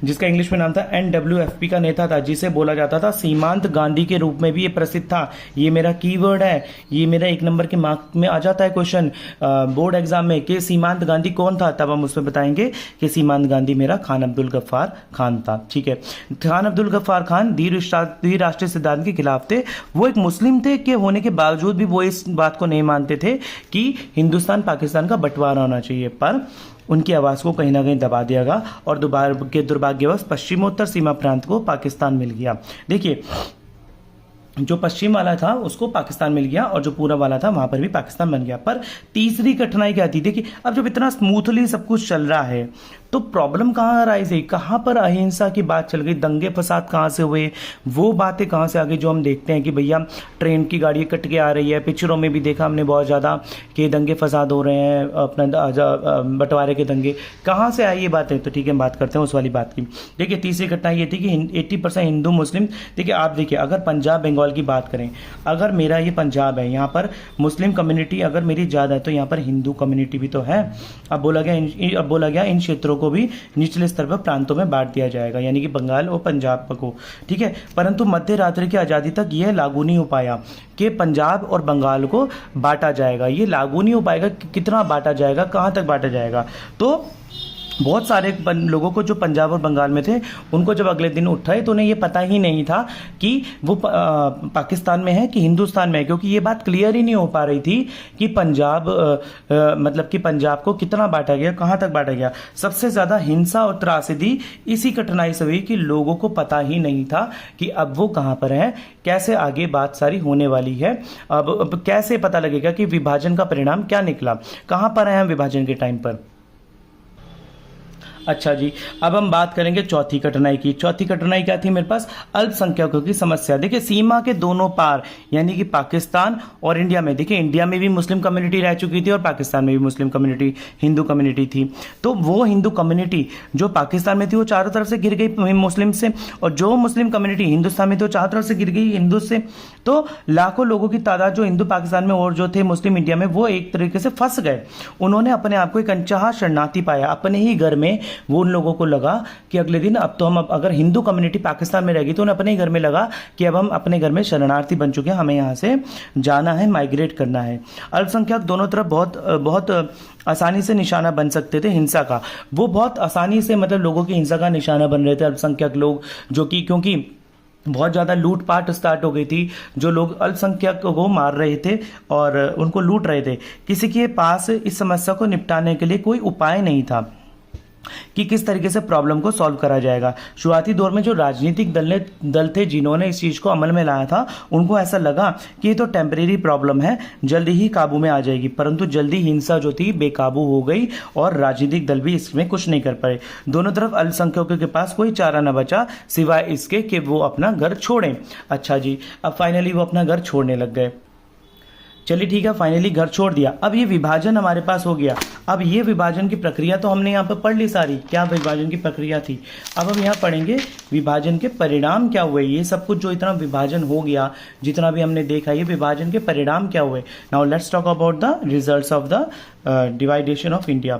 जिसका इंग्लिश में नाम था NWFP का नेता था, जिसे बोला जाता था सीमांत गांधी के रूप में भी ये प्रसिद्ध था। ये मेरा कीवर्ड है, ये मेरा 1 नंबर के मार्क में आ जाता है क्वेश्चन बोर्ड एग्जाम में कि सीमांत गांधी कौन था, तब हम उसमें बताएंगे कि सीमांत गांधी मेरा खान अब्दुल गफ्फार खान था। ठीक है, खान अब्दुल गफ्फार खान द्विराष्ट्रीय सिद्धांत के खिलाफ थे। वो एक मुस्लिम थे के होने के बावजूद भी वो इस बात को नहीं मानते थे कि हिंदुस्तान पाकिस्तान का बंटवारा होना चाहिए, पर उनकी आवाज़ को कहीं ना कहीं दबा दिया गया और दुर्भाग्यवश पश्चिमोत्तर सीमा प्रांत को पाकिस्तान मिल गया। देखिए जो पश्चिम वाला था उसको पाकिस्तान मिल गया और जो पूरा वाला था वहां पर भी पाकिस्तान बन गया। पर तीसरी कठिनाई क्या थी? देखिए अब जब इतना स्मूथली सब कुछ चल रहा है तो प्रॉब्लम कहाँ राइज हुई, कहाँ पर अहिंसा की बात चल गई, दंगे फसाद कहाँ से हुए, वो बातें कहाँ से आ गई जो हम देखते हैं कि भैया ट्रेन की गाड़ी कट के आ रही है, पिक्चरों में भी देखा हमने बहुत ज़्यादा कि दंगे फसाद हो रहे हैं, अपना बंटवारे के दंगे, कहाँ से आई ये बातें? तो ठीक है बात करते हैं उस वाली बात की। देखिए तीसरी घटना ये थी कि 80% हिंदू मुस्लिम। देखिए आप देखिए अगर पंजाब बंगाल की बात करें, अगर मेरा ये पंजाब है, यहाँ पर मुस्लिम कम्युनिटी अगर मेरी ज़्यादा है तो यहाँ पर हिंदू कम्युनिटी भी तो है। अब बोला गया इन क्षेत्रों को भी निचले स्तर पर प्रांतों में बांट दिया जाएगा, यानी कि बंगाल और पंजाब को। ठीक है, परंतु मध्य रात्रि की आज़ादी तक यह लागू नहीं हो पाया कि पंजाब और बंगाल को बांटा जाएगा। ये लागू नहीं हो पाएगा, कितना बांटा जाएगा, कहाँ तक बांटा जाएगा। तो बहुत सारे लोगों को जो पंजाब और बंगाल में थे उनको जब अगले दिन उठाए तो उन्हें ये पता ही नहीं था कि वो पाकिस्तान में है कि हिंदुस्तान में है, क्योंकि ये बात क्लियर ही नहीं हो पा रही थी कि पंजाब मतलब कि पंजाब को कितना बांटा गया, कहाँ तक बांटा गया। सबसे ज़्यादा हिंसा और त्रासदी इसी कठिनाई से हुई कि लोगों को पता ही नहीं था कि अब वो कहाँ पर है, कैसे आगे बात सारी होने वाली है, अब कैसे पता लगेगा कि विभाजन का परिणाम क्या निकला, कहाँ पर है हम विभाजन के टाइम पर। अच्छा जी, अब हम बात करेंगे चौथी कठिनाई की। चौथी कठिनाई क्या थी मेरे पास? अल्पसंख्यकों की समस्या। देखिए सीमा के दोनों पार यानी कि पाकिस्तान और इंडिया में, देखिए इंडिया में भी मुस्लिम कम्युनिटी रह चुकी थी और पाकिस्तान में भी मुस्लिम कम्युनिटी, हिंदू कम्युनिटी थी। तो वो हिंदू कम्युनिटी जो पाकिस्तान में थी वो चारों तरफ से घिर गई मुस्लिम से, और जो मुस्लिम कम्युनिटी हिंदुस्तान में थी वो चारों तरफ से घिर गई हिंदू से। तो लाखों लोगों की तादाद जो हिंदू पाकिस्तान में और जो थे मुस्लिम इंडिया में, वो एक तरीके से फंस गए। उन्होंने अपने आप को एक अनचाहा शरणार्थी पाया अपने ही घर में। वो उन लोगों को लगा कि अगले दिन अब तो हम, अगर हिंदू कम्युनिटी पाकिस्तान में रहेगी तो उन्हें अपने ही घर में लगा कि अब हम अपने घर में शरणार्थी बन चुके हैं, हमें यहाँ से जाना है, माइग्रेट करना है। अल्पसंख्यक दोनों तरफ बहुत आसानी से निशाना बन सकते थे हिंसा का। वो बहुत आसानी से मतलब लोगों की हिंसा का निशाना बन रहे थे अल्पसंख्यक लोग, जो कि क्योंकि बहुत ज़्यादा लूटपाट स्टार्ट हो गई थी। जो लोग अल्पसंख्यक को मार रहे थे और उनको लूट रहे थे, किसी के पास इस समस्या को निपटाने के लिए कोई उपाय नहीं था कि किस तरीके से प्रॉब्लम को सॉल्व करा जाएगा। शुरुआती दौर में जो राजनीतिक दल थे जिन्होंने इस चीज़ को अमल में लाया था, उनको ऐसा लगा कि ये तो टेम्परेरी प्रॉब्लम है, जल्दी ही काबू में आ जाएगी। परंतु जल्दी हिंसा जो थी बेकाबू हो गई और राजनीतिक दल भी इसमें कुछ नहीं कर पाए। दोनों तरफ अल्पसंख्यकों के पास कोई चारा न बचा सिवाय इसके कि वो अपना घर छोड़ें। अच्छा जी, अब फाइनली वो अपना घर छोड़ने लग गए। चलिए ठीक है, फाइनली घर छोड़ दिया। अब ये विभाजन हमारे पास हो गया। अब ये विभाजन की प्रक्रिया तो हमने यहाँ पर पढ़ ली सारी, क्या विभाजन की प्रक्रिया थी। अब हम यहाँ पढ़ेंगे विभाजन के परिणाम क्या हुए। ये सब कुछ जो इतना विभाजन हो गया, जितना भी हमने देखा, ये विभाजन के परिणाम क्या हुए। Now let's talk about the results of the divideation of India.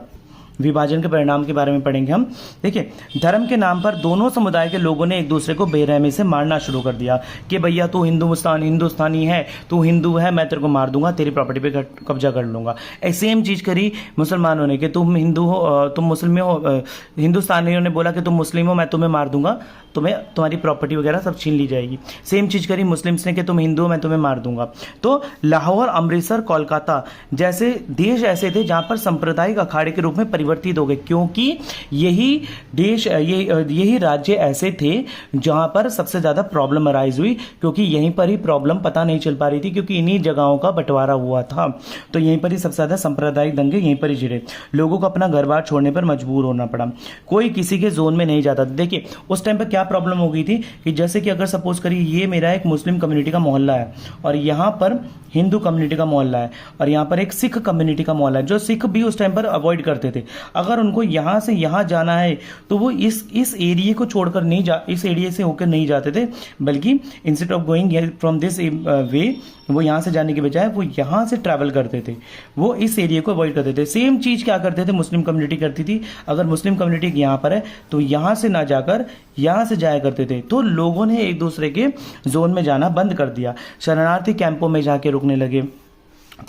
विभाजन के परिणाम के बारे में पढ़ेंगे हम। देखिए, धर्म के नाम पर दोनों समुदाय के लोगों ने एक दूसरे को बेरहमी से मारना शुरू कर दिया कि भैया तू हिंदुस्तानी है, तू हिंदू है, मैं तेरे को मार दूंगा, तेरी प्रॉपर्टी पे कब्जा कर लूंगा। सेम चीज़ करी मुसलमानों ने कि तुम हिंदू हो, तुम मुस्लिम हो। हिंदुस्तानियों ने बोला कि तुम मुस्लिम हो, मैं तुम्हें मार दूंगा, तुम्हारी प्रॉपर्टी वगैरह सब छीन ली जाएगी। सेम चीज़ करी मुस्लिम्स ने कि तुम हिंदू हो, मैं तुम्हें मार दूंगा। तो लाहौर, अमृतसर, कोलकाता जैसे देश ऐसे थे जहां पर सांप्रदायिक अखाड़े के रूप में परिवर्तित हो गए, क्योंकि यही देश यही राज्य ऐसे थे जहां पर सबसे ज़्यादा प्रॉब्लम अराइज हुई, क्योंकि यहीं पर ही प्रॉब्लम पता नहीं चल पा रही थी, क्योंकि इन्हीं जगहों का बंटवारा हुआ था। तो यहीं पर ही सबसे ज़्यादा सांप्रदायिक दंगे यहीं पर ही छिड़े। लोगों को अपना घर बार छोड़ने पर मजबूर होना पड़ा, कोई किसी के जोन में नहीं जाता। देखिए उस टाइम पर क्या प्रॉब्लम हो गई थी कि जैसे कि अगर सपोज करिए ये मेरा एक मुस्लिम कम्युनिटी का मोहल्ला है और यहाँ पर हिंदू कम्युनिटी का मोहल्ला है और यहाँ पर एक सिख कम्युनिटी का मोहल्ला है, जो सिख भी उस टाइम पर अवॉइड करते थे। अगर उनको यहाँ से यहाँ जाना है तो वो इस एरिया को छोड़कर नहीं इस एरिया से होकर नहीं जाते थे, बल्कि instead of going from this way, वो यहाँ से जाने के बजाय वो यहाँ से ट्रैवल करते थे, वो इस एरिया को अवॉइड करते थे। सेम चीज़ क्या करते थे मुस्लिम कम्युनिटी करती थी। अगर मुस्लिम कम्युनिटी यहाँ पर है तो यहाँ से ना जाकर यहाँ से जाया करते थे। तो लोगों ने एक दूसरे के जोन में जाना बंद कर दिया, शरणार्थी कैंपों में जाके रुकने लगे।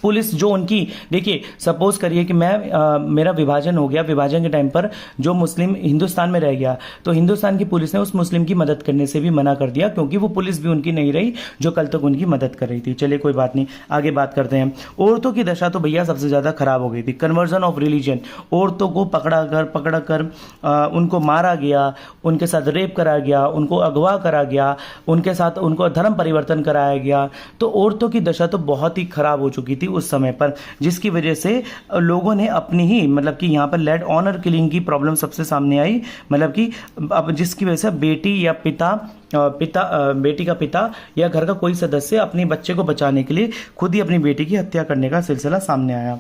पुलिस जो उनकी, देखिए सपोज करिए कि मेरा विभाजन हो गया, विभाजन के टाइम पर जो मुस्लिम हिंदुस्तान में रह गया तो हिंदुस्तान की पुलिस ने उस मुस्लिम की मदद करने से भी मना कर दिया, क्योंकि वो पुलिस भी उनकी नहीं रही जो कल तक उनकी मदद कर रही थी। चलिए कोई बात नहीं, आगे बात करते हैं। औरतों की दशा तो भैया सबसे ज़्यादा खराब हो गई थी। कन्वर्जन ऑफ रिलीजन, औरतों को पकड़ा कर उनको मारा गया, उनके साथ रेप करा गया, उनको अगवा करा गया, उनके साथ उनको धर्म परिवर्तन कराया गया। तो औरतों की दशा तो बहुत ही खराब हो चुकी थी उस समय पर, जिसकी वजह से लोगों ने अपनी ही मतलब कि यहाँ पर लेड ऑनर किलिंग की प्रॉब्लम सबसे सामने आई। मतलब कि अब जिसकी वजह से बेटी या बेटी का पिता या घर का कोई सदस्य अपने बच्चे को बचाने के लिए खुद ही अपनी बेटी की हत्या करने का सिलसिला सामने आया।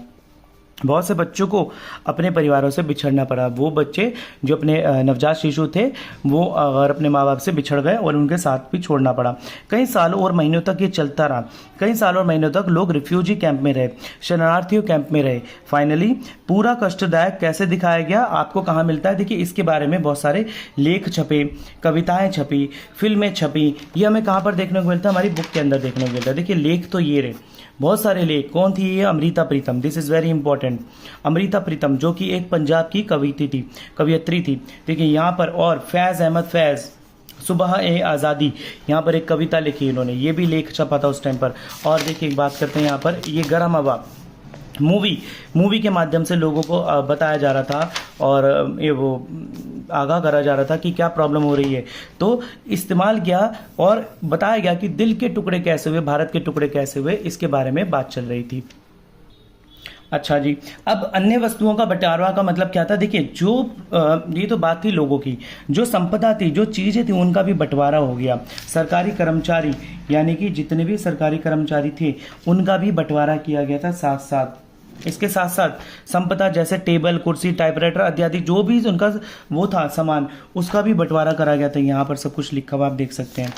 बहुत से बच्चों को अपने परिवारों से बिछड़ना पड़ा। वो बच्चे जो अपने नवजात शिशु थे वो अगर अपने माँ बाप से बिछड़ गए और उनके साथ भी छोड़ना पड़ा। कई सालों और महीनों तक ये चलता रहा। कई सालों और महीनों तक लोग रिफ्यूजी कैंप में रहे, शरणार्थियों कैंप में रहे। फाइनली पूरा कष्टदायक कैसे दिखाया गया, आपको कहाँ मिलता है? देखिए इसके बारे में बहुत सारे लेख छपे, कविताएं छपी, फिल्में छपी। ये हमें कहाँ पर देखने को मिलता है? हमारी बुक के अंदर देखने को मिलता है। देखिए लेख तो ये रहे, बहुत सारे लेख। कौन थी ये? Amrita Pritam. This is very important. Amrita Pritam जो कि एक पंजाब की कवियत्री थी। देखिए यहाँ पर, और फैज़ अहमद फैज़, सुबह ए आज़ादी, यहाँ पर एक कविता लिखी इन्होंने, ये भी लेख छपा था उस टाइम पर। और देखिए एक बात करते हैं यहाँ पर, ये गरम हवा मूवी के माध्यम से लोगों को बताया जा रहा था और ये वो आगाह करा जा रहा था कि क्या प्रॉब्लम हो रही है। तो इस्तेमाल किया और बताया गया कि दिल के टुकड़े कैसे हुए, भारत के टुकड़े कैसे हुए, इसके बारे में बात चल रही थी। अच्छा जी, अब अन्य वस्तुओं का बंटवारा का मतलब क्या था? देखिए जो ये तो बात थी लोगों की, जो संपदा थी, जो चीज़ें थी, उनका भी बंटवारा हो गया। सरकारी कर्मचारी यानी कि जितने भी सरकारी कर्मचारी थे उनका भी बंटवारा किया गया था साथ साथ। इसके साथ साथ संपदा जैसे टेबल, कुर्सी, टाइपराइटर इत्यादि जो भी उनका वो था सामान, उसका भी बंटवारा करा गया था। यहाँ पर सब कुछ लिखा हुआ आप देख सकते हैं।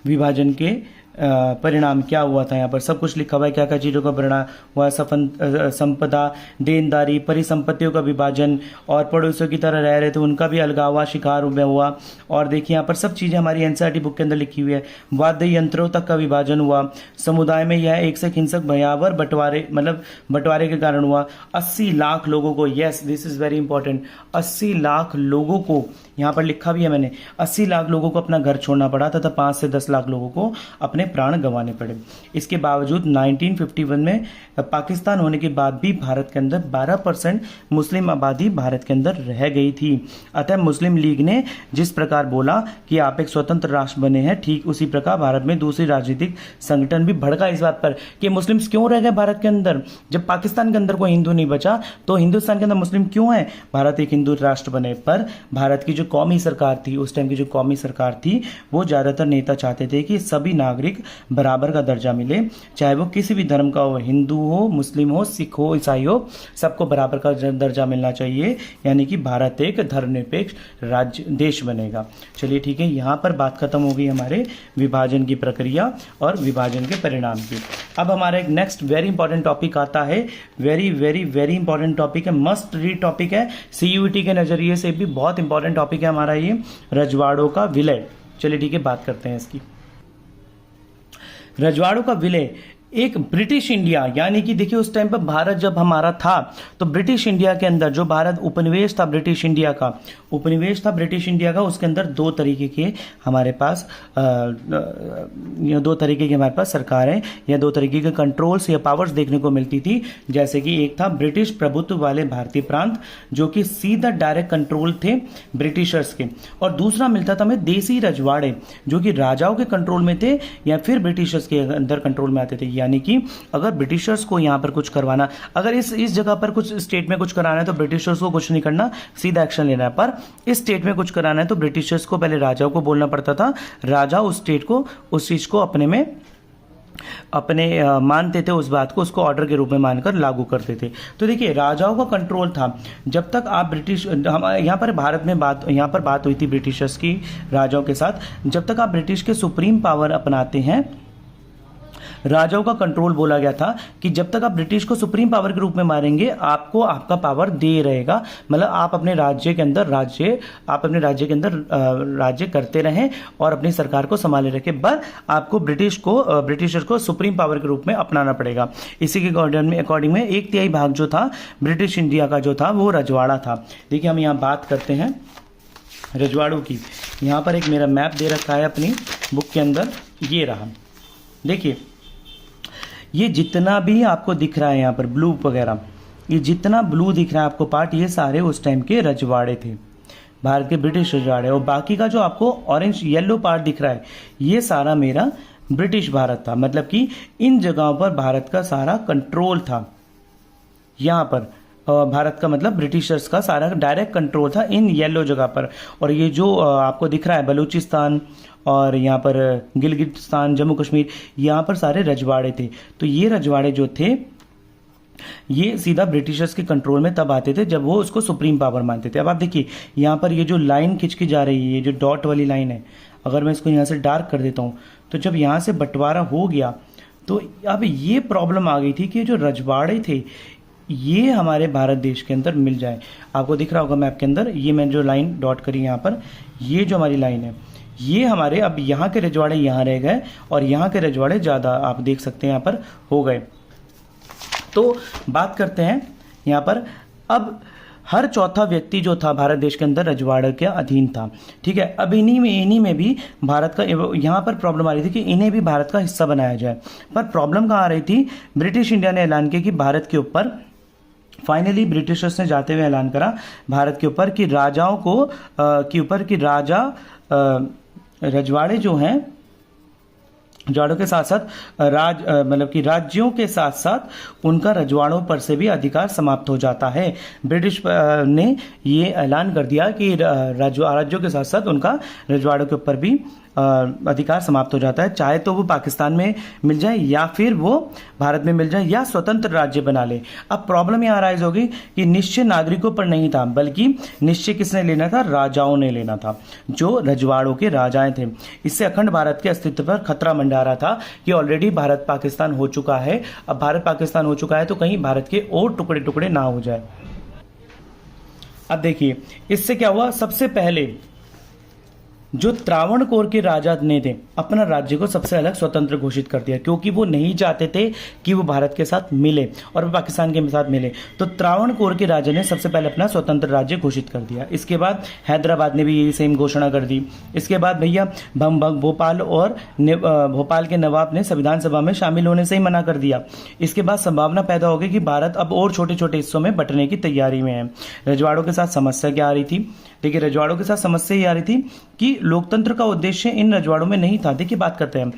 विभाजन के परिणाम क्या हुआ था। यहाँ पर सब कुछ लिखा हुआ है, क्या क्या चीज़ों का परिणाम हुआ। संपदा, देनदारी, परिसंपत्तियों का विभाजन, और पड़ोसियों की तरह रह रहे थे उनका भी अलगावा शिकार हुआ। और देखिए यहाँ पर सब चीज़ें हमारी एनसीईआरटी बुक के अंदर लिखी हुई है। वाद्य यंत्रों तक का विभाजन हुआ। समुदाय में यह एक से हिंसक भयावह बंटवारे के कारण हुआ। 80 लाख लोगों को, yes this is very important, 80 lakh लोगों को, यहाँ पर लिखा भी है मैंने, 80 लाख लोगों को अपना घर छोड़ना पड़ा तथा 5 से 10 लाख लोगों को अपने प्राण गंवाने पड़े। इसके बावजूद 1951 में पाकिस्तान होने के बाद भी भारत के अंदर 12% मुस्लिम आबादी भारत के अंदर रह गई थी। अतः मुस्लिम लीग ने जिस प्रकार बोला कि आप एक स्वतंत्र राष्ट्र बने हैं, ठीक उसी प्रकार भारत में दूसरी राजनीतिक संगठन भी भड़का इस बात पर कि मुस्लिम्स क्यों रह गए भारत के अंदर। जब पाकिस्तान के अंदर कोई हिंदू नहीं बचा तो हिंदुस्तान के अंदर मुस्लिम क्यों है। भारत एक हिंदू राष्ट्र बने, पर भारत की जो कौमी सरकार थी, उस टाइम की जो कौमी सरकार थी, वो ज्यादातर नेता चाहते थे कि सभी नागरिक बराबर का दर्जा मिले, चाहे वो किसी भी धर्म का हो, हिंदू हो, मुस्लिम हो, सिख हो, ईसाई हो, सबको बराबर का दर्जा मिलना चाहिए। यानी कि भारत एक धर्मनिरपेक्ष राज्य देश बनेगा। चलिए ठीक है, यहाँ पर बात खत्म हो गई हमारे विभाजन की प्रक्रिया और विभाजन के परिणाम की। अब हमारा एक नेक्स्ट वेरी इंपॉर्टेंट टॉपिक आता है, very very very important topic है, मस्ट रीड टॉपिक है, सीयूईटी के नजरिए से भी बहुत इंपॉर्टेंट टॉपिक है हमारा ये, रजवाड़ों का विलय। चलिए ठीक है, बात करते हैं इसकी। रजवाड़ों का विलय एक ब्रिटिश इंडिया, यानी कि देखिए उस टाइम पर भारत जब हमारा था तो ब्रिटिश इंडिया के अंदर जो भारत उपनिवेश था ब्रिटिश इंडिया का, उपनिवेश था ब्रिटिश इंडिया का, उसके अंदर दो तरीके के हमारे पास सरकारें या दो तरीके के कंट्रोल्स या पावर्स देखने को मिलती थी। जैसे कि एक था ब्रिटिश प्रभुत्व वाले भारतीय प्रांत जो कि सीधा डायरेक्ट कंट्रोल थे ब्रिटिशर्स के, और दूसरा मिलता था हमें देसी रजवाड़े जो कि राजाओं के कंट्रोल में थे या फिर ब्रिटिशर्स के अंदर कंट्रोल में आते थे। यानी कि अगर ब्रिटिशर्स को यहां पर कुछ करवाना, अगर इस जगह पर कुछ स्टेट में कुछ कराना है तो ब्रिटिशर्स को कुछ नहीं करना, सीधा एक्शन लेना है। पर इस स्टेट में कुछ कराना है तो ब्रिटिशर्स को पहले राजाओं को बोलना पड़ता था, राजा उस स्टेट को उस चीज को अपने मानते थे, उस बात को उसको ऑर्डर के रूप में मानकर लागू करते थे। तो देखिए राजाओं का कंट्रोल था। जब तक आप यहाँ पर भारत में बात हुई थी ब्रिटिशर्स की राजाओं के साथ, जब तक आप ब्रिटिश के सुप्रीम पावर अपनाते हैं, राजाओं का कंट्रोल बोला गया था कि जब तक आप ब्रिटिश को सुप्रीम पावर के रूप में मारेंगे आपको आपका पावर दे रहेगा, मतलब आप अपने राज्य के अंदर राज्य करते रहें और अपनी सरकार को संभाले रखें, पर आपको ब्रिटिशर को सुप्रीम पावर के रूप में अपनाना पड़ेगा। इसी के अकॉर्डिंग में 1/3 भाग जो था ब्रिटिश इंडिया का जो था वो रजवाड़ा था। देखिए हम यहाँ बात करते हैं रजवाड़ों की। यहाँ पर एक मेरा मैप दे रखा है अपनी बुक के अंदर, ये रहा। देखिए ये जितना भी आपको दिख रहा है यहाँ पर ब्लू वगैरह, ये जितना ब्लू दिख रहा है आपको पार्ट, ये सारे उस टाइम के रजवाड़े थे, भारत के ब्रिटिश रजवाड़े। और बाकी का जो आपको ऑरेंज येलो पार्ट दिख रहा है ये सारा मेरा ब्रिटिश भारत था, मतलब कि इन जगहों पर भारत का सारा कंट्रोल था। यहाँ पर भारत का मतलब ब्रिटिशर्स का सारा डायरेक्ट कंट्रोल था इन येलो जगह पर। और ये जो आपको दिख रहा है बलूचिस्तान और यहाँ पर गिलगिटिस्तान, जम्मू कश्मीर, यहाँ पर सारे रजवाड़े थे। तो ये रजवाड़े जो थे ये सीधा ब्रिटिशर्स के कंट्रोल में तब आते थे जब वो उसको सुप्रीम पावर मानते थे। अब आप देखिए यहाँ पर ये जो लाइन खिंच के जा रही है, ये जो डॉट वाली लाइन है, अगर मैं इसको यहाँ से डार्क कर देता हूँ तो जब यहाँ से बंटवारा हो गया तो अब ये प्रॉब्लम आ गई थी कि जो रजवाड़े थे ये हमारे भारत देश के अंदर मिल जाए। आपको दिख रहा होगा मैप के अंदर, ये मैंने जो लाइन डॉट करी यहाँ पर, ये जो हमारी लाइन है ये हमारे, अब यहाँ के रजवाड़े यहाँ रह गए और यहाँ के रजवाड़े ज़्यादा आप देख सकते हैं यहाँ पर हो गए। तो बात करते हैं यहाँ पर, अब हर चौथा व्यक्ति जो था भारत देश के अंदर रजवाड़े के अधीन था। ठीक है, अब इन्हीं में भी भारत का, यहाँ पर प्रॉब्लम आ रही थी कि इन्हें भी भारत का हिस्सा बनाया जाए। पर प्रॉब्लम कहाँ आ रही थी, ब्रिटिश इंडिया ने ऐलान किया कि भारत के ऊपर, फाइनली ब्रिटिशर्स ने जाते हुए ऐलान करा भारत के ऊपर कि राजाओं को रजवाड़े जो हैं, रजवाड़ों के साथ साथ मतलब कि राज्यों के साथ साथ उनका रजवाड़ों पर से भी अधिकार समाप्त हो जाता है। ब्रिटिश ने ये ऐलान कर दिया कि राज्यों के साथ साथ उनका रजवाड़ों के ऊपर भी अधिकार समाप्त हो जाता है, चाहे तो वो पाकिस्तान में मिल जाए या फिर वो भारत में मिल जाए या स्वतंत्र राज्य बना ले। अब प्रॉब्लम यहाँ राइज होगी कि निश्चय नागरिकों पर नहीं था, बल्कि निश्चय किसने लेना था? राजाओं ने लेना था, जो रजवाड़ों के राजाएं थे। इससे अखंड भारत के अस्तित्व पर खतरा मंडरा रहा था कि ऑलरेडी भारत पाकिस्तान हो चुका है, अब भारत पाकिस्तान हो चुका है तो कहीं भारत के और टुकड़े टुकड़े ना हो जाए। अब देखिए इससे क्या हुआ, सबसे पहले जो त्रावणकोर के राजा ने थे अपना राज्य को सबसे अलग स्वतंत्र घोषित कर दिया, क्योंकि वो नहीं चाहते थे कि वो भारत के साथ मिले और वो पाकिस्तान के साथ मिले। तो त्रावणकोर के राजा ने सबसे पहले अपना स्वतंत्र राज्य घोषित कर दिया। इसके बाद हैदराबाद ने भी यही सेम घोषणा कर दी। इसके बाद भैया भोपाल और भोपाल के नवाब ने संविधान सभा में शामिल होने से ही मना कर दिया। इसके बाद संभावना पैदा हो गई कि भारत अब और छोटे छोटे हिस्सों में बंटने की तैयारी में है। रजवाड़ों के साथ समस्या क्या आ रही थी? देखिए रजवाड़ों के साथ समस्या ये आ रही थी कि लोकतंत्र का उद्देश्य इन रजवाड़ों में नहीं था। देखिए बात करते हैं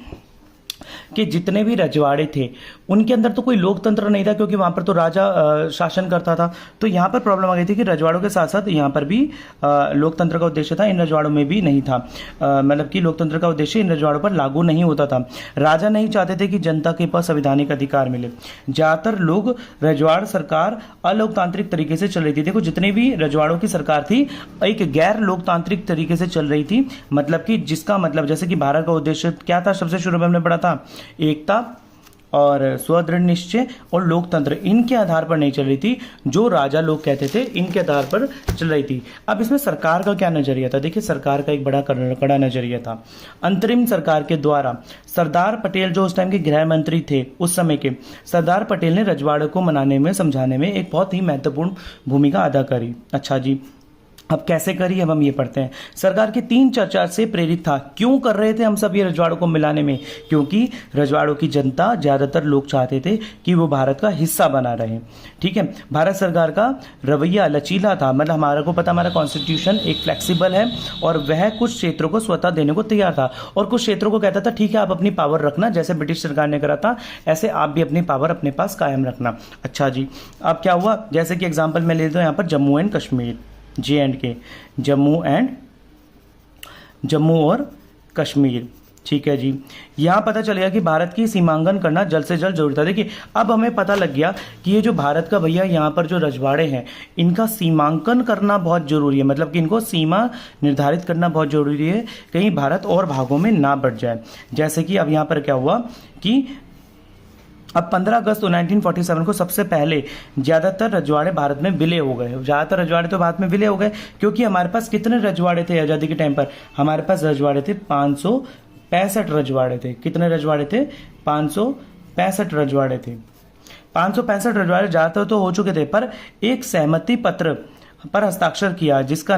कि जितने भी रजवाड़े थे उनके अंदर तो कोई लोकतंत्र नहीं था, क्योंकि वहां पर तो राजा शासन करता था। तो यहाँ पर प्रॉब्लम आ गई थी कि रजवाड़ों के साथ साथ यहाँ पर भी लोकतंत्र का उद्देश्य था, इन रजवाड़ों में भी नहीं था। मतलब कि लोकतंत्र का उद्देश्य इन रजवाड़ों पर लागू नहीं होता था। राजा नहीं चाहते थे कि जनता के पास संवैधानिक अधिकार मिले। ज्यादातर लोग रजवाड़ सरकार अलोकतांत्रिक तरीके से चल रही थी। देखो जितने भी रजवाड़ों की सरकार थी एक गैर लोकतांत्रिक तरीके से चल रही थी, मतलब कि जिसका मतलब जैसे कि भारत का उद्देश्य क्या था, सबसे शुरू में हमने पढ़ा था एकता और स्वदृढ़ निश्चय और लोकतंत्र, इनके आधार पर नहीं चल रही थी, जो राजा लोग कहते थे इनके आधार पर चल रही थी। अब इसमें सरकार का क्या नजरिया था? देखिए सरकार का एक बड़ा कड़ा नजरिया था। अंतरिम सरकार के द्वारा सरदार पटेल जो उस टाइम के गृह मंत्री थे, उस समय के सरदार पटेल ने रजवाड़ों को मनाने में समझाने में एक बहुत ही महत्वपूर्ण भूमिका अदा करी। अच्छा जी, अब कैसे करी, अब हम ये पढ़ते हैं। सरकार की 3 चर्चा से प्रेरित था। क्यों कर रहे थे हम सब ये रजवाड़ों को मिलाने में? क्योंकि रजवाड़ों की जनता, ज्यादातर लोग चाहते थे कि वो भारत का हिस्सा बना रहे। ठीक है, भारत सरकार का रवैया लचीला था, मतलब हमारा को पता, हमारा कॉन्स्टिट्यूशन एक फ्लेक्सिबल है और वह कुछ क्षेत्रों को स्वतः देने को तैयार था और कुछ क्षेत्रों को कहता था ठीक है आप अपनी पावर रखना, जैसे ब्रिटिश सरकार ने करा था ऐसे आप भी अपनी पावर अपने पास कायम रखना। अच्छा जी, अब क्या हुआ, जैसे कि एग्जाम्पल मैं ले लेता हूँ यहाँ पर जम्मू एंड कश्मीर, J&K, जम्मू और कश्मीर। ठीक है जी, यहां पता चलेगा कि भारत की सीमांकन करना जल्द से जल्द जरूरी था। देखिए अब हमें पता लग गया कि ये जो भारत का भैया यहाँ पर जो रजवाड़े हैं इनका सीमांकन करना बहुत जरूरी है, मतलब कि इनको सीमा निर्धारित करना बहुत जरूरी है, कहीं भारत और भागों में ना बढ़ जाए। जैसे कि अब यहाँ पर क्या हुआ कि अब 15 अगस्त 1947 को सबसे पहले ज्यादातर रजवाड़े भारत में विलय हो गए। ज्यादातर रजवाड़े तो भारत में विलय हो गए, क्योंकि हमारे पास कितने रजवाड़े थे आजादी के टाइम पर? हमारे पास रजवाड़े थे 565 रजवाड़े थे। कितने रजवाड़े थे? 565 रजवाड़े थे। 565 रजवाड़े ज्यादातर तो हो चुके थे, पर एक सहमति पत्र पर हस्ताक्षर किया जिसका